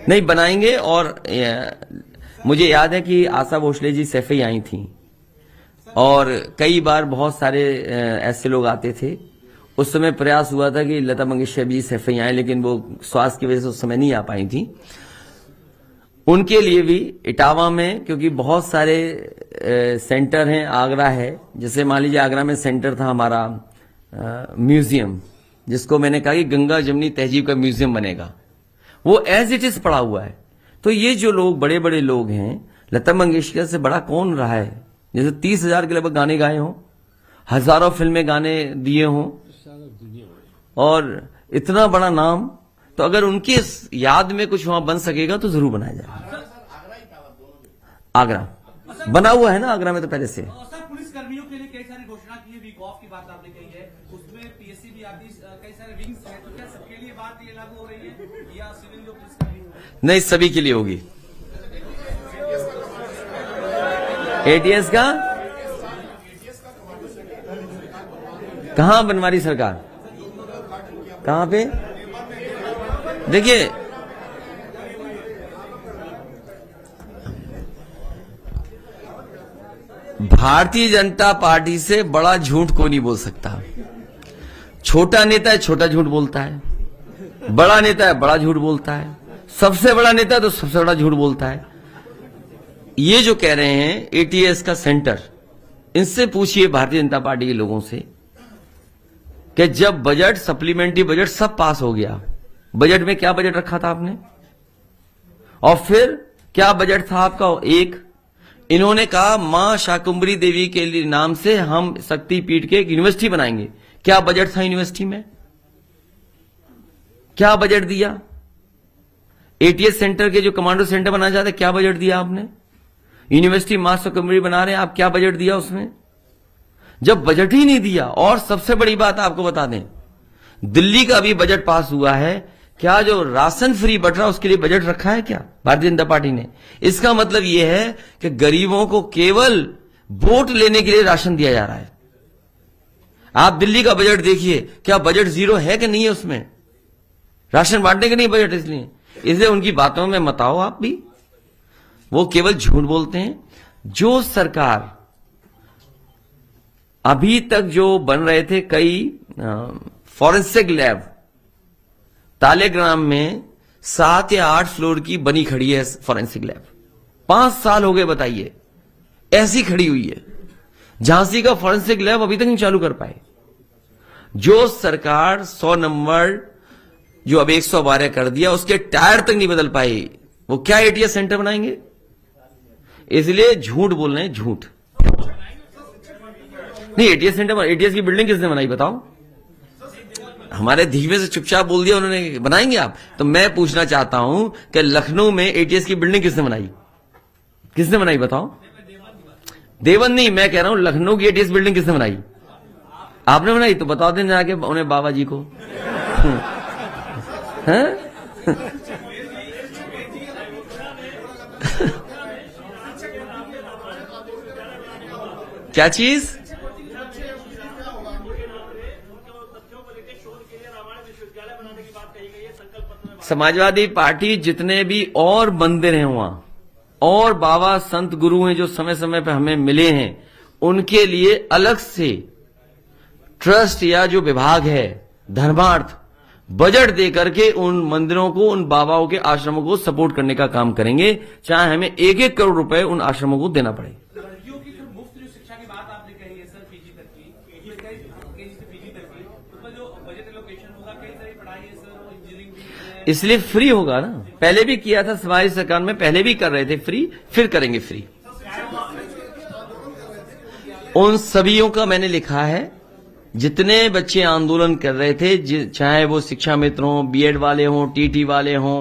Speaker 1: नहीं बनाएंगे। और मुझे याद है कि आशा भोसले जी सैफई आई थी और कई बार बहुत सारे ऐसे लोग आते थे। उस समय प्रयास हुआ था कि लता मंगेशकर जी सैफई आए, लेकिन वो स्वास्थ्य की वजह से उस समय नहीं आ पाई थी। उनके लिए भी इटावा में, क्योंकि बहुत सारे सेंटर हैं, आगरा है, जैसे मान लीजिए आगरा में सेंटर था हमारा म्यूजियम, जिसको मैंने कहा कि गंगा जमुनी तहजीब का म्यूजियम बनेगा, वो एज इट इज पड़ा हुआ है। तो ये जो लोग बड़े बड़े लोग हैं, लता मंगेशकर से बड़ा कौन रहा है? जैसे 30,000 के लगभग गाने गाए हों, हजारों फिल्में गाने दिए हों, और इतना बड़ा नाम, तो अगर उनकी याद में कुछ वहां बन सकेगा तो जरूर बनाया जाएगा। आगरा बना हुआ है ना, आगरा में तो पहले से।
Speaker 5: सर, पुलिस कर्मियों के लिए कई सारी घोषणा की है, वीक ऑफ की बात आपने कही है, उसमें पीएससी भी आती, कई सारे विंग्स हैं, तो क्या सबके लिए बात ये लागू हो रही है या सिविल जो पुलिस कर्मी?
Speaker 1: नहीं, सभी के लिए होगी। एटीएस का कहां बनवारी सरकार, कहां पे? देखिए, भारतीय जनता पार्टी से बड़ा झूठ कोई नहीं बोल सकता। छोटा नेता है, छोटा झूठ बोलता है, बड़ा नेता है, बड़ा झूठ बोलता है, सबसे बड़ा नेता है तो सबसे बड़ा झूठ बोलता है। ये जो कह रहे हैं एटीएस का सेंटर, इनसे पूछिए भारतीय जनता पार्टी के लोगों से कि जब बजट, सप्लीमेंट्री बजट सब पास हो गया, बजट में क्या बजट रखा था आपने? और फिर क्या बजट था आपका? एक, इन्होंने कहा मां शाकुंभरी देवी के लिए नाम से हम शक्तिपीठ के एक यूनिवर्सिटी बनाएंगे। क्या बजट था यूनिवर्सिटी में? क्या बजट दिया? एटीएस सेंटर के जो कमांडो सेंटर बनाना चाहते, क्या बजट दिया आपने? यूनिवर्सिटी मां शाकुंभरी बना रहे हैं आप, क्या बजट दिया उसमें? जब बजट ही नहीं दिया, और सबसे बड़ी बात आपको बता दें, दिल्ली का भी बजट पास हुआ है, क्या जो राशन फ्री बट रहा उसके लिए बजट रखा है क्या भारतीय जनता पार्टी ने? इसका मतलब यह है कि गरीबों को केवल वोट लेने के लिए राशन दिया जा रहा है। आप दिल्ली का बजट देखिए, क्या बजट जीरो है कि नहीं है उसमें? राशन बांटने के नहीं बजट, इसलिए उनकी बातों में मत आओ आप भी, वो केवल झूठ बोलते हैं। जो सरकार अभी तक जो बन रहे थे कई फॉरेंसिक लैब, तालेग्राम में 7 या 8 फ्लोर की बनी खड़ी है फॉरेंसिक लैब, 5 साल हो गए, बताइए, ऐसी खड़ी हुई है। झांसी का फॉरेंसिक लैब अभी तक नहीं चालू कर पाए। जो सरकार 100 नंबर जो अब 112 कर दिया, उसके टायर तक नहीं बदल पाए, वो क्या एटीएस सेंटर बनाएंगे? इसलिए झूठ बोल रहे हैं, झूठ नहीं। एटीएस सेंटर, एटीएस की बिल्डिंग किसने बनाई बताओ? हमारे धीमे से चुपचाप बोल दिया उन्होंने, बनाएंगे आप? तो मैं पूछना चाहता हूं कि लखनऊ में एटीएस की बिल्डिंग किसने बनाई? किसने बनाई बताओ? देवबंद नहीं, मैं कह रहा हूं लखनऊ की एटीएस बिल्डिंग किसने बनाई? आपने बनाई? तो बताओ दें जाके उन्हें, बाबा जी को। हैं? क्या चीज? समाजवादी पार्टी जितने भी और मंदिर हैं वहां, और बाबा संत गुरु हैं जो समय समय पर हमें मिले हैं, उनके लिए अलग से ट्रस्ट या जो विभाग है धर्मार्थ, बजट दे करके उन मंदिरों को, उन बाबाओं के आश्रमों को सपोर्ट करने का काम करेंगे, चाहे हमें 1-1 करोड़ रुपए उन आश्रमों को देना पड़े।
Speaker 5: लड़कियों की जो मुफ्त जो शिक्षा की बात आपने कही है सर, पीजी तक की, केजी से पीजी तक की, उसमें जो बजट एलोकेशन होगा, कई सारी पढ़ाई है सर, इंजीनियरिंग भी,
Speaker 1: इसलिए फ्री होगा ना। पहले भी किया था समाज सरकार में, पहले भी कर रहे थे फ्री, फिर करेंगे फ्री। उन सभीयों का मैंने लिखा है, जितने बच्चे आंदोलन कर रहे थे, चाहे वो शिक्षा मित्र हों, बीएड वाले हों, टीटी वाले हों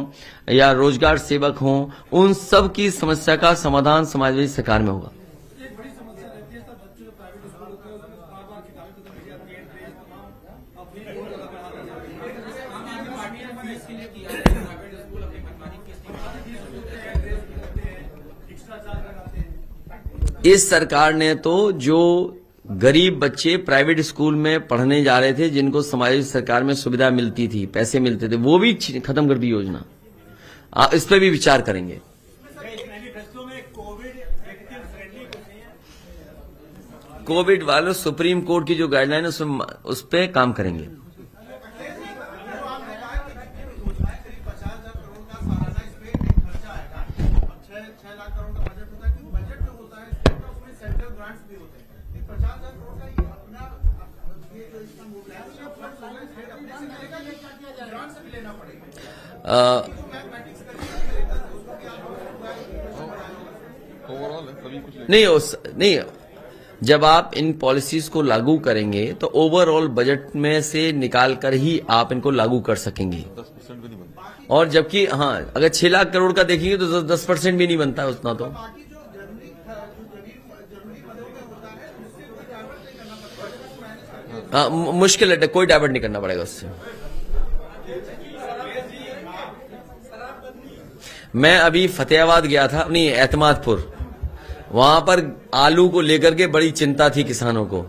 Speaker 1: या रोजगार सेवक हों, उन सब की समस्या का समाधान समाजवादी सरकार में होगा।
Speaker 5: एक बड़ी समस्या रहती है सर, बच्चों जो प्राइवेट स्कूल होते हैं उसमें बार-बार किताबें खत्म हो जाती हैं, ड्रेस तमाम अपनी बहुत ज्यादा बढ़ा देते हैं। आम आदमी पार्टी ने फीस के लिए किया है, प्राइवेट स्कूल अपनी मनमानी फीस होते हैं, ड्रेस खरीदते हैं, एक्स्ट्रा चार्ज लगाते हैं।
Speaker 1: इस सरकार ने तो जो गरीब बच्चे प्राइवेट स्कूल में पढ़ने जा रहे थे, जिनको समाजवादी सरकार में सुविधा मिलती थी, पैसे मिलते थे, वो भी खत्म कर दी योजना। इस पर भी विचार करेंगे।
Speaker 5: मैनिफेस्टो में
Speaker 1: कोविड वालों सुप्रीम कोर्ट की जो गाइडलाइन है उस पे काम करेंगे।
Speaker 3: ओवरऑल है सभी कुछ
Speaker 1: नहीं, जब आप इन पॉलिसीज को लागू करेंगे तो ओवरऑल बजट में से निकाल कर ही आप इनको लागू कर सकेंगे।
Speaker 3: 10% भी नहीं बनता।
Speaker 1: और जबकि हाँ, अगर 6 लाख करोड़ का देखेंगे तो 10% भी नहीं बनता है उतना। तो हाँ, मुश्किल है, कोई डाइवर्ट नहीं करना पड़ेगा उससे। मैं अभी फतेहाबाद गया था, नहीं एतमादपुर, वहां पर आलू को लेकर के बड़ी चिंता थी किसानों को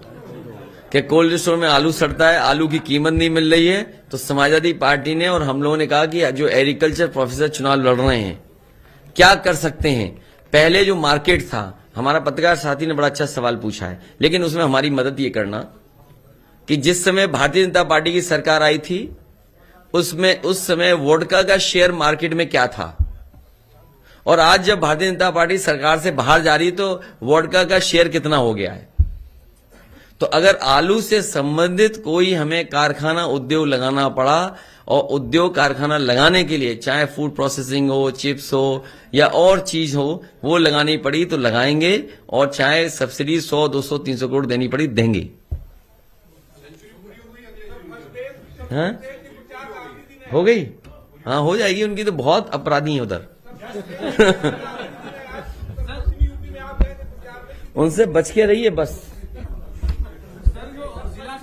Speaker 1: कि कोल्ड स्टोर में आलू सड़ता है, आलू की कीमत नहीं मिल रही है। तो समाजवादी पार्टी ने और हम लोगों ने कहा कि जो एग्रीकल्चर प्रोफेसर चुनाव लड़ रहे हैं क्या कर सकते हैं। पहले जो मार्केट था, हमारा पत्रकार साथी ने बड़ा अच्छा सवाल पूछा है, लेकिन उसमें हमारी मदद ये करना कि जिस समय भारतीय जनता पार्टी की सरकार आई थी उस समय वोडका का शेयर मार्केट में क्या था, और आज जब भारतीय जनता पार्टी सरकार से बाहर जा रही तो वोडका का शेयर कितना हो गया है। तो अगर आलू से संबंधित कोई हमें कारखाना उद्योग लगाना पड़ा, और उद्योग कारखाना लगाने के लिए चाहे फूड प्रोसेसिंग हो, चिप्स हो या और चीज हो, वो लगानी पड़ी तो लगाएंगे, और चाहे सब्सिडी 100, 200, 300 करोड़ देनी पड़ी देंगे। हाँ? हो गई? हाँ, हो जाएगी। उनकी तो बहुत अपराधी हैं उधर। उनसे बच के रहिए बस।
Speaker 5: जिला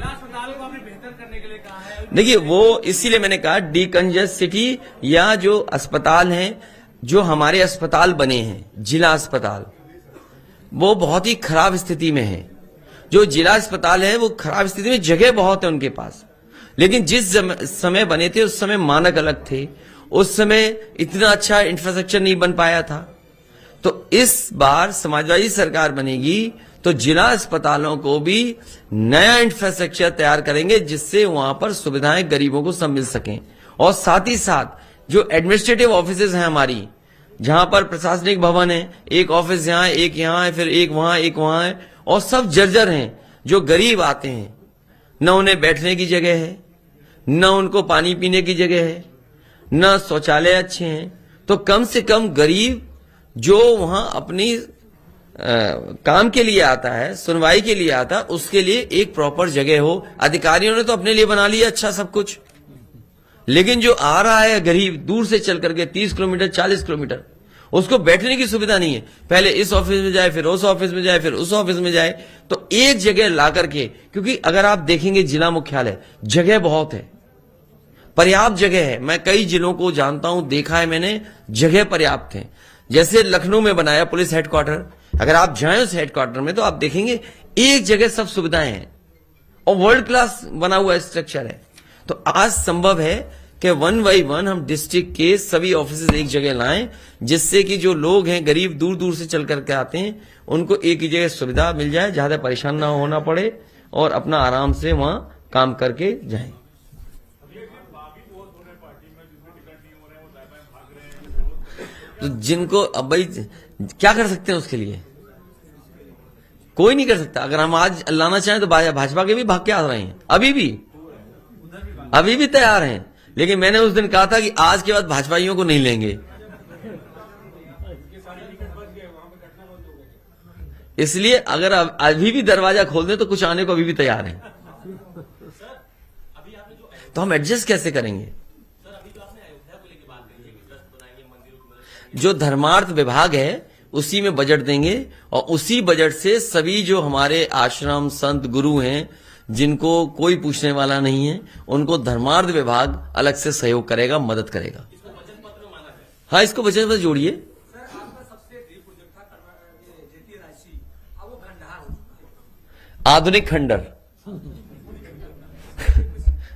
Speaker 5: अस्पताल को आपने बेहतर करने के लिए कहा है।
Speaker 1: देखिए, वो इसीलिए मैंने कहा डीकंजेस्ट सिटी, या जो अस्पताल हैं, जो हमारे अस्पताल बने हैं जिला अस्पताल, वो बहुत ही खराब स्थिति में है। जो जिला अस्पताल है वो खराब स्थिति में, जगह बहुत है उनके पास, लेकिन जिस समय बने थे उस समय मानक अलग थे, उस समय इतना अच्छा इंफ्रास्ट्रक्चर नहीं बन पाया था। तो इस बार समाजवादी सरकार बनेगी तो जिला अस्पतालों को भी नया इंफ्रास्ट्रक्चर तैयार करेंगे, जिससे वहां पर सुविधाएं गरीबों को सब मिल सकें। और साथ ही साथ जो एडमिनिस्ट्रेटिव ऑफिसेज हैं हमारी, जहां पर प्रशासनिक भवन है, एक ऑफिस यहां, एक यहां है, फिर एक वहां है, और सब जर्जर हैं। जो गरीब आते हैं, न उन्हें बैठने की जगह है, न उनको पानी पीने की जगह है, न शौचालय अच्छे हैं। तो कम से कम गरीब जो वहां अपनी काम के लिए आता है, सुनवाई के लिए आता है, उसके लिए एक प्रॉपर जगह हो। अधिकारियों ने तो अपने लिए बना लिया अच्छा सब कुछ, लेकिन जो आ रहा है गरीब दूर से चल करके 30 किलोमीटर 40 किलोमीटर, उसको बैठने की सुविधा नहीं है। पहले इस ऑफिस में जाए, फिर उस ऑफिस में जाए, फिर उस ऑफिस में जाए। तो एक जगह ला करके, क्योंकि अगर आप देखेंगे जिला मुख्यालय जगह बहुत है, पर्याप्त जगह है। मैं कई जिलों को जानता हूं, देखा है मैंने, जगह पर्याप्त है। जैसे लखनऊ में बनाया पुलिस हेडक्वार्टर, अगर आप जाएं उस हेडक्वार्टर में तो आप देखेंगे एक जगह सब सुविधाएं हैं और वर्ल्ड क्लास बना हुआ स्ट्रक्चर है। तो आज संभव है कि 1 by 1 हम डिस्ट्रिक्ट के सभी ऑफिस एक जगह लाएं, जिससे कि जो लोग हैं गरीब दूर दूर से चल करके आते हैं, उनको एक ही जगह सुविधा मिल जाए, ज्यादा परेशान ना होना पड़े और अपना आराम से वहां काम करके जाएं। तो जिनको अब भाई क्या कर सकते हैं उसके लिए, कोई नहीं कर सकता। अगर हम आज लाना चाहें तो भाजपा के भी भाग के आ रहे हैं, अभी भी तैयार हैं। लेकिन मैंने उस दिन कहा था कि आज के बाद भाजपाइयों को नहीं लेंगे, इसलिए अगर अभी भी दरवाजा खोल दें तो कुछ आने को अभी भी तैयार हैं। तो हम एडजस्ट कैसे करेंगे? जो धर्मार्थ विभाग है उसी में बजट देंगे, और उसी बजट से सभी जो हमारे आश्रम संत गुरु हैं, जिनको कोई पूछने वाला नहीं है, उनको धर्मार्थ विभाग अलग से सहयोग करेगा, मदद करेगा। हाँ, इसको बजट में जोड़िए। आधुनिक खंडर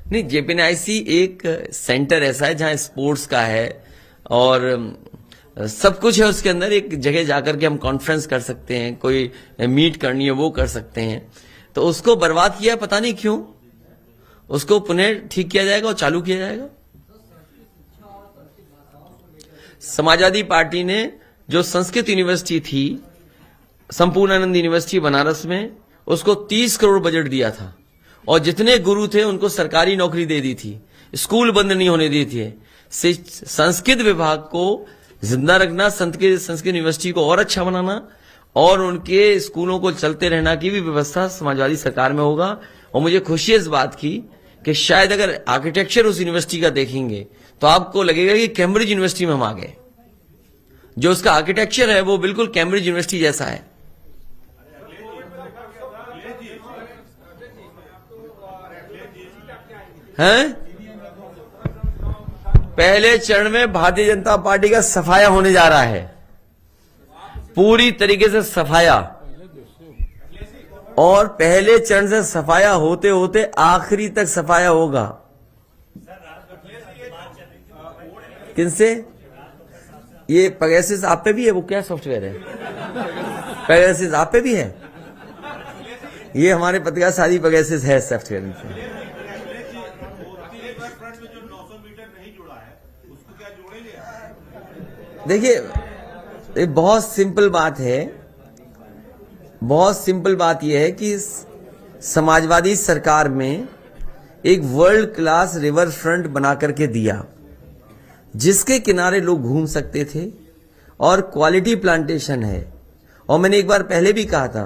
Speaker 1: नहीं, जेपीएनआईसी एक सेंटर ऐसा है जहां स्पोर्ट्स का है और सब कुछ है उसके अंदर। एक जगह जाकर के हम कॉन्फ्रेंस कर सकते हैं, कोई मीट करनी है वो कर सकते हैं। तो उसको बर्बाद किया, पता नहीं क्यों। उसको पुनः ठीक किया जाएगा और चालू किया जाएगा। समाजवादी पार्टी ने जो संस्कृत यूनिवर्सिटी थी, संपूर्णानंद यूनिवर्सिटी बनारस में, उसको 30 करोड़ बजट दिया था और जितने गुरु थे उनको सरकारी नौकरी दे दी थी, स्कूल बंद नहीं होने दी थी। संस्कृत विभाग को जिंदा रखना, संस्कृत यूनिवर्सिटी को और अच्छा बनाना और उनके स्कूलों को चलते रहना की भी व्यवस्था समाजवादी सरकार में होगा। और मुझे खुशी है इस बात की कि शायद अगर आर्किटेक्चर उस यूनिवर्सिटी का देखेंगे तो आपको लगेगा कि कैम्ब्रिज यूनिवर्सिटी में हम आ गए। जो उसका आर्किटेक्चर है वो बिल्कुल कैम्ब्रिज यूनिवर्सिटी जैसा है। हैं? पहले चरण में भारतीय जनता पार्टी का सफाया होने जा रहा है, पूरी तरीके से सफाया। और पहले चरण से सफाया होते होते आखिरी तक सफाया होगा। किनसे? ये पेगासस आप पे भी है? वो क्या सॉफ्टवेयर है? पेगासस आप पे भी है? ये हमारे पत्रकार सारी पेगासस है सॉफ्टवेयर। देखिए, ये बहुत सिंपल बात है। बहुत सिंपल बात यह है कि समाजवादी सरकार में एक वर्ल्ड क्लास रिवर फ्रंट बना करके दिया, जिसके किनारे लोग घूम सकते थे और क्वालिटी प्लांटेशन है। और मैंने एक बार पहले भी कहा था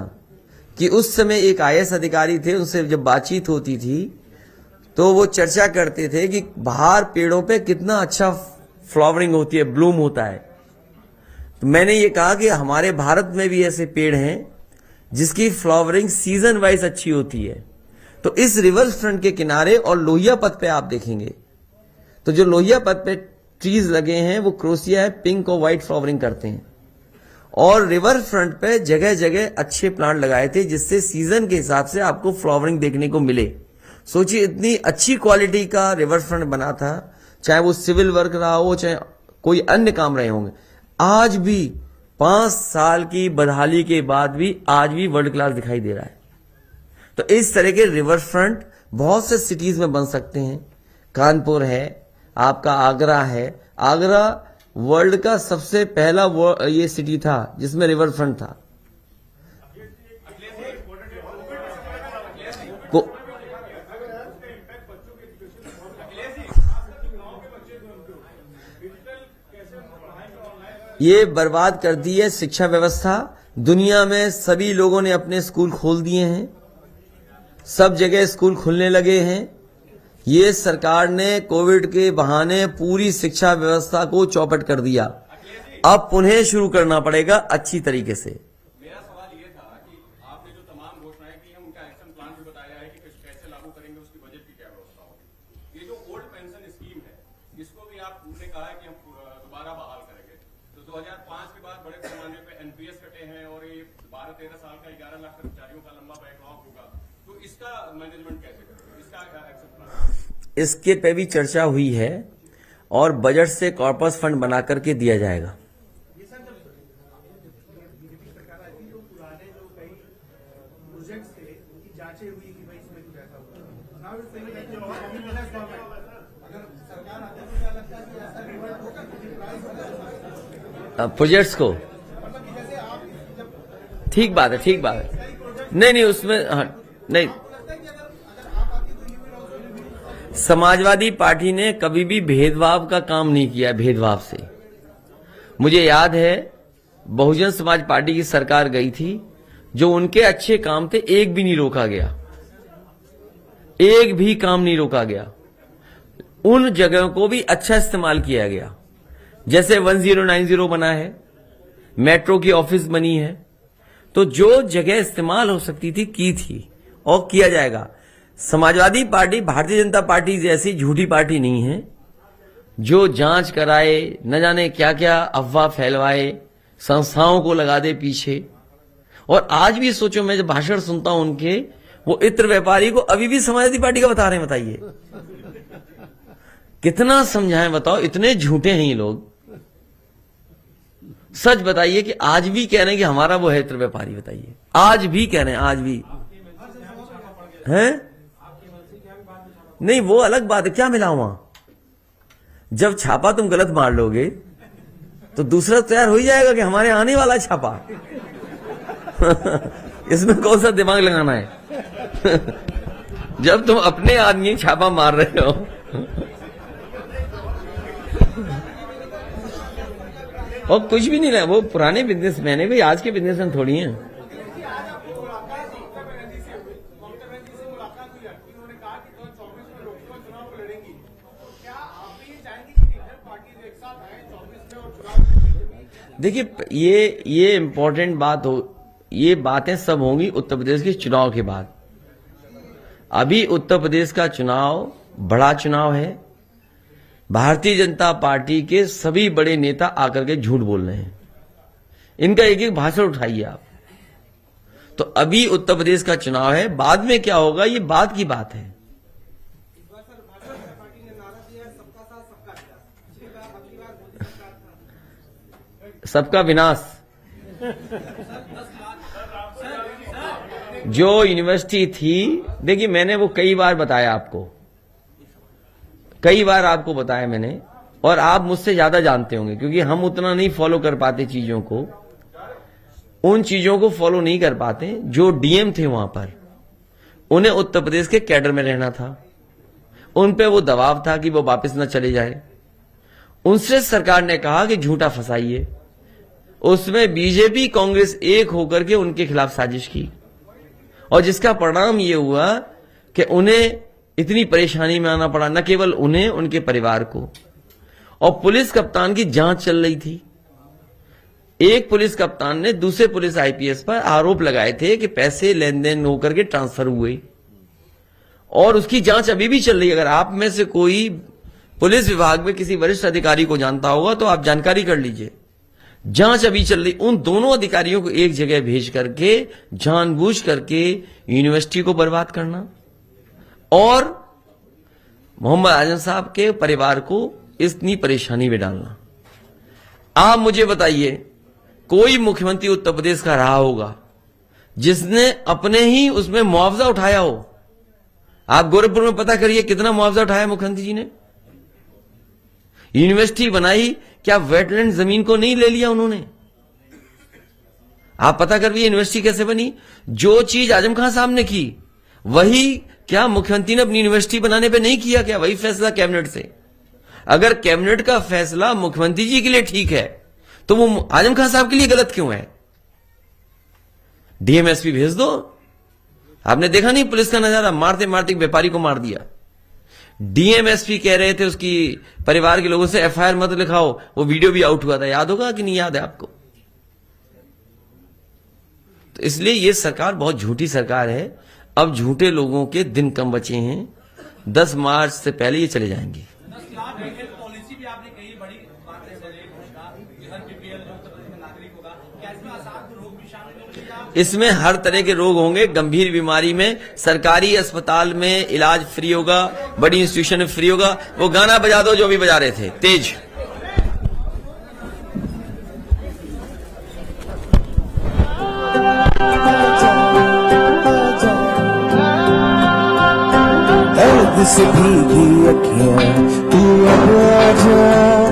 Speaker 1: कि उस समय एक IAS अधिकारी थे, उनसे जब बातचीत होती थी तो वो चर्चा करते थे कि बाहर पेड़ों पे कितना अच्छा फ्लावरिंग होती है, ब्लूम होता है। तो मैंने ये कहा कि हमारे भारत में भी ऐसे पेड़ हैं जिसकी फ्लावरिंग सीजन वाइज अच्छी होती है। तो इस रिवर फ्रंट के किनारे और लोहिया पथ पे आप देखेंगे तो जो लोहिया पथ पे ट्रीज लगे हैं वो क्रोसिया है, पिंक और व्हाइट फ्लावरिंग करते हैं। और रिवर फ्रंट पे जगह जगह अच्छे प्लांट लगाए थे जिससे सीजन के हिसाब से आपको फ्लावरिंग देखने को मिले। सोचिए, इतनी अच्छी क्वालिटी का रिवर फ्रंट बना था, चाहे वो सिविल वर्क रहा हो चाहे कोई अन्य काम रहे होंगे। आज भी 5 साल की बदहाली के बाद भी आज भी वर्ल्ड क्लास दिखाई दे रहा है। तो इस तरह के रिवर फ्रंट बहुत से सिटीज में बन सकते हैं। कानपुर है, आपका आगरा है। आगरा वर्ल्ड का सबसे पहला ये सिटी था जिसमें रिवर फ्रंट था। ये बर्बाद कर दी है शिक्षा व्यवस्था। दुनिया में सभी लोगों ने अपने स्कूल खोल दिए हैं, सब जगह स्कूल खुलने लगे हैं। ये सरकार ने कोविड के बहाने पूरी शिक्षा व्यवस्था को चौपट कर दिया। अब पुनः शुरू करना पड़ेगा अच्छी तरीके से।
Speaker 7: मेरा सवाल ये था कि आपने जो तमाम घोषणाएं की हैं उनका एक्शन प्लान भी बताया है कि कैसे लागू करेंगे, उसकी बजट की क्या व्यवस्था होगी। ये जो ओल्ड पेंशन स्कीम है इसको भी आपने कहा है कि हम दोबारा बहाल करेंगे। तो 2005 के बाद बड़े पैमाने पे NPS कटे हैं और ये 12-13 साल का 11 लाख कर्मचारियों का लंबा बैकलॉग होगा। तो इसका मैनेजमेंट कैसे करेंगे, इसका एक्शन प्लान?
Speaker 1: इसके पे भी चर्चा हुई है और बजट से कॉर्पस फंड बना करके दिया जाएगा। प्रोजेक्ट्स को ठीक बात है, ठीक बात है। नहीं उसमें नहीं, समाजवादी पार्टी ने कभी भी भेदभाव का काम नहीं किया। भेदभाव से मुझे याद है बहुजन समाज पार्टी की सरकार गई थी, जो उनके अच्छे काम थे एक भी नहीं रोका गया, एक भी काम नहीं रोका गया। उन जगहों को भी अच्छा इस्तेमाल किया गया। जैसे 1090 बना है, मेट्रो की ऑफिस बनी है। तो जो जगह इस्तेमाल हो सकती थी की थी और किया जाएगा। समाजवादी पार्टी भारतीय जनता पार्टी जैसी झूठी पार्टी नहीं है जो जांच कराए, न जाने क्या क्या अफवाह फैलवाए, संस्थाओं को लगा दे पीछे। और आज भी सोचो, मैं जब भाषण सुनता हूं उनके, वो इत्र व्यापारी को अभी भी समाजवादी पार्टी का बता रहे हैं। बताइए कितना समझाएं, बताओ, इतने झूठे हैं ये लोग। सच बताइए कि आज भी कह रहे हैं कि हमारा वो है व्यापारी, बताइए आज भी कह रहे हैं, आज भी हैं? नहीं वो अलग बात है, क्या मिला वहां? जब छापा तुम गलत मार लोगे तो दूसरा तैयार हो ही जाएगा कि हमारे आने वाला छापा। इसमें कौन सा दिमाग लगाना है? जब तुम अपने आदमी छापा मार रहे हो और कुछ भी नहीं रहा, वो पुराने बिजनेसमैन है भाई, आज के बिजनेसमैन थोड़ी हैं। देखिए ये इम्पोर्टेंट बात हो, ये बातें सब होंगी उत्तर प्रदेश के चुनाव के बाद। अभी उत्तर प्रदेश का चुनाव बड़ा चुनाव है, भारतीय जनता पार्टी के सभी बड़े नेता आकर के झूठ बोल रहे हैं, इनका एक एक भाषण उठाइए आप। तो अभी उत्तर प्रदेश का चुनाव है, बाद में क्या होगा ये बाद की बात है। सबका विनाश, जो यूनिवर्सिटी थी, देखिए मैंने वो कई बार बताया आपको, कई बार आपको बताया मैंने, और आप मुझसे ज्यादा जानते होंगे क्योंकि हम उतना नहीं फॉलो कर पाते चीजों को, उन चीजों को फॉलो नहीं कर पाते। जो डीएम थे वहां पर, उन्हें उत्तर प्रदेश के कैडर में रहना था, उन पे वो दबाव था कि वो वापस न चले जाए। उनसे सरकार ने कहा कि झूठा फंसाइए, उसमें बीजेपी कांग्रेस एक होकर के उनके खिलाफ साजिश की, और जिसका परिणाम ये हुआ कि उन्हें इतनी परेशानी में आना पड़ा, न केवल उन्हें, उनके परिवार को। और पुलिस कप्तान की जांच चल रही थी। एक पुलिस कप्तान ने दूसरे पुलिस आईपीएस पर आरोप लगाए थे कि पैसे लेन देन होकर के ट्रांसफर हुए, और उसकी जांच अभी भी चल रही है। अगर आप में से कोई पुलिस विभाग में किसी वरिष्ठ अधिकारी को जानता होगा तो आप जानकारी कर लीजिए, जांच अभी चल रही। उन दोनों अधिकारियों को एक जगह भेज करके जानबूझ करके यूनिवर्सिटी को बर्बाद करना और मोहम्मद आजम साहब के परिवार को इतनी परेशानी में डालना। आप मुझे बताइए, कोई मुख्यमंत्री उत्तर प्रदेश का रहा होगा जिसने अपने ही उसमें मुआवजा उठाया हो? आप गोरखपुर में पता करिए कितना मुआवजा उठाया मुख्यमंत्री जी ने। यूनिवर्सिटी बनाई, क्या वेटलैंड जमीन को नहीं ले लिया उन्होंने? आप पता करिए यूनिवर्सिटी कैसे बनी। जो चीज आजम खान साहब ने की वही क्या मुख्यमंत्री ने अपनी यूनिवर्सिटी बनाने पे नहीं किया? क्या वही फैसला कैबिनेट से? अगर कैबिनेट का फैसला मुख्यमंत्री जी के लिए ठीक है तो वो आजम खान साहब के लिए गलत क्यों है? डीएमएसपी भेज दो। आपने देखा नहीं पुलिस का नजारा, मारते मारते व्यापारी को मार दिया। डीएमएसपी कह रहे थे उसकी परिवार के लोगों से एफआईआर मत लिखाओ, वो वीडियो भी आउट हुआ था, याद होगा कि नहीं याद है आपको? तो इसलिए ये सरकार बहुत झूठी सरकार है। अब झूठे लोगों के दिन कम बचे हैं, 10 मार्च से पहले ये चले जाएंगे।
Speaker 5: 10 लाख पॉलिसी भी आपने कही, बड़ी बात है कि हर बीपीएल जो उत्तर प्रदेश में नागरिक होगा, क्या इसमें आसान रोग भी शामिल होंगे?
Speaker 1: इसमें हर तरह के रोग होंगे। गंभीर बीमारी में सरकारी अस्पताल में इलाज फ्री होगा, बड़ी इंस्टीट्यूशन में फ्री होगा। वो गाना बजा दो जो भी बजा रहे थे, तेज।
Speaker 8: से भीगी अखियां तू अब आ जा।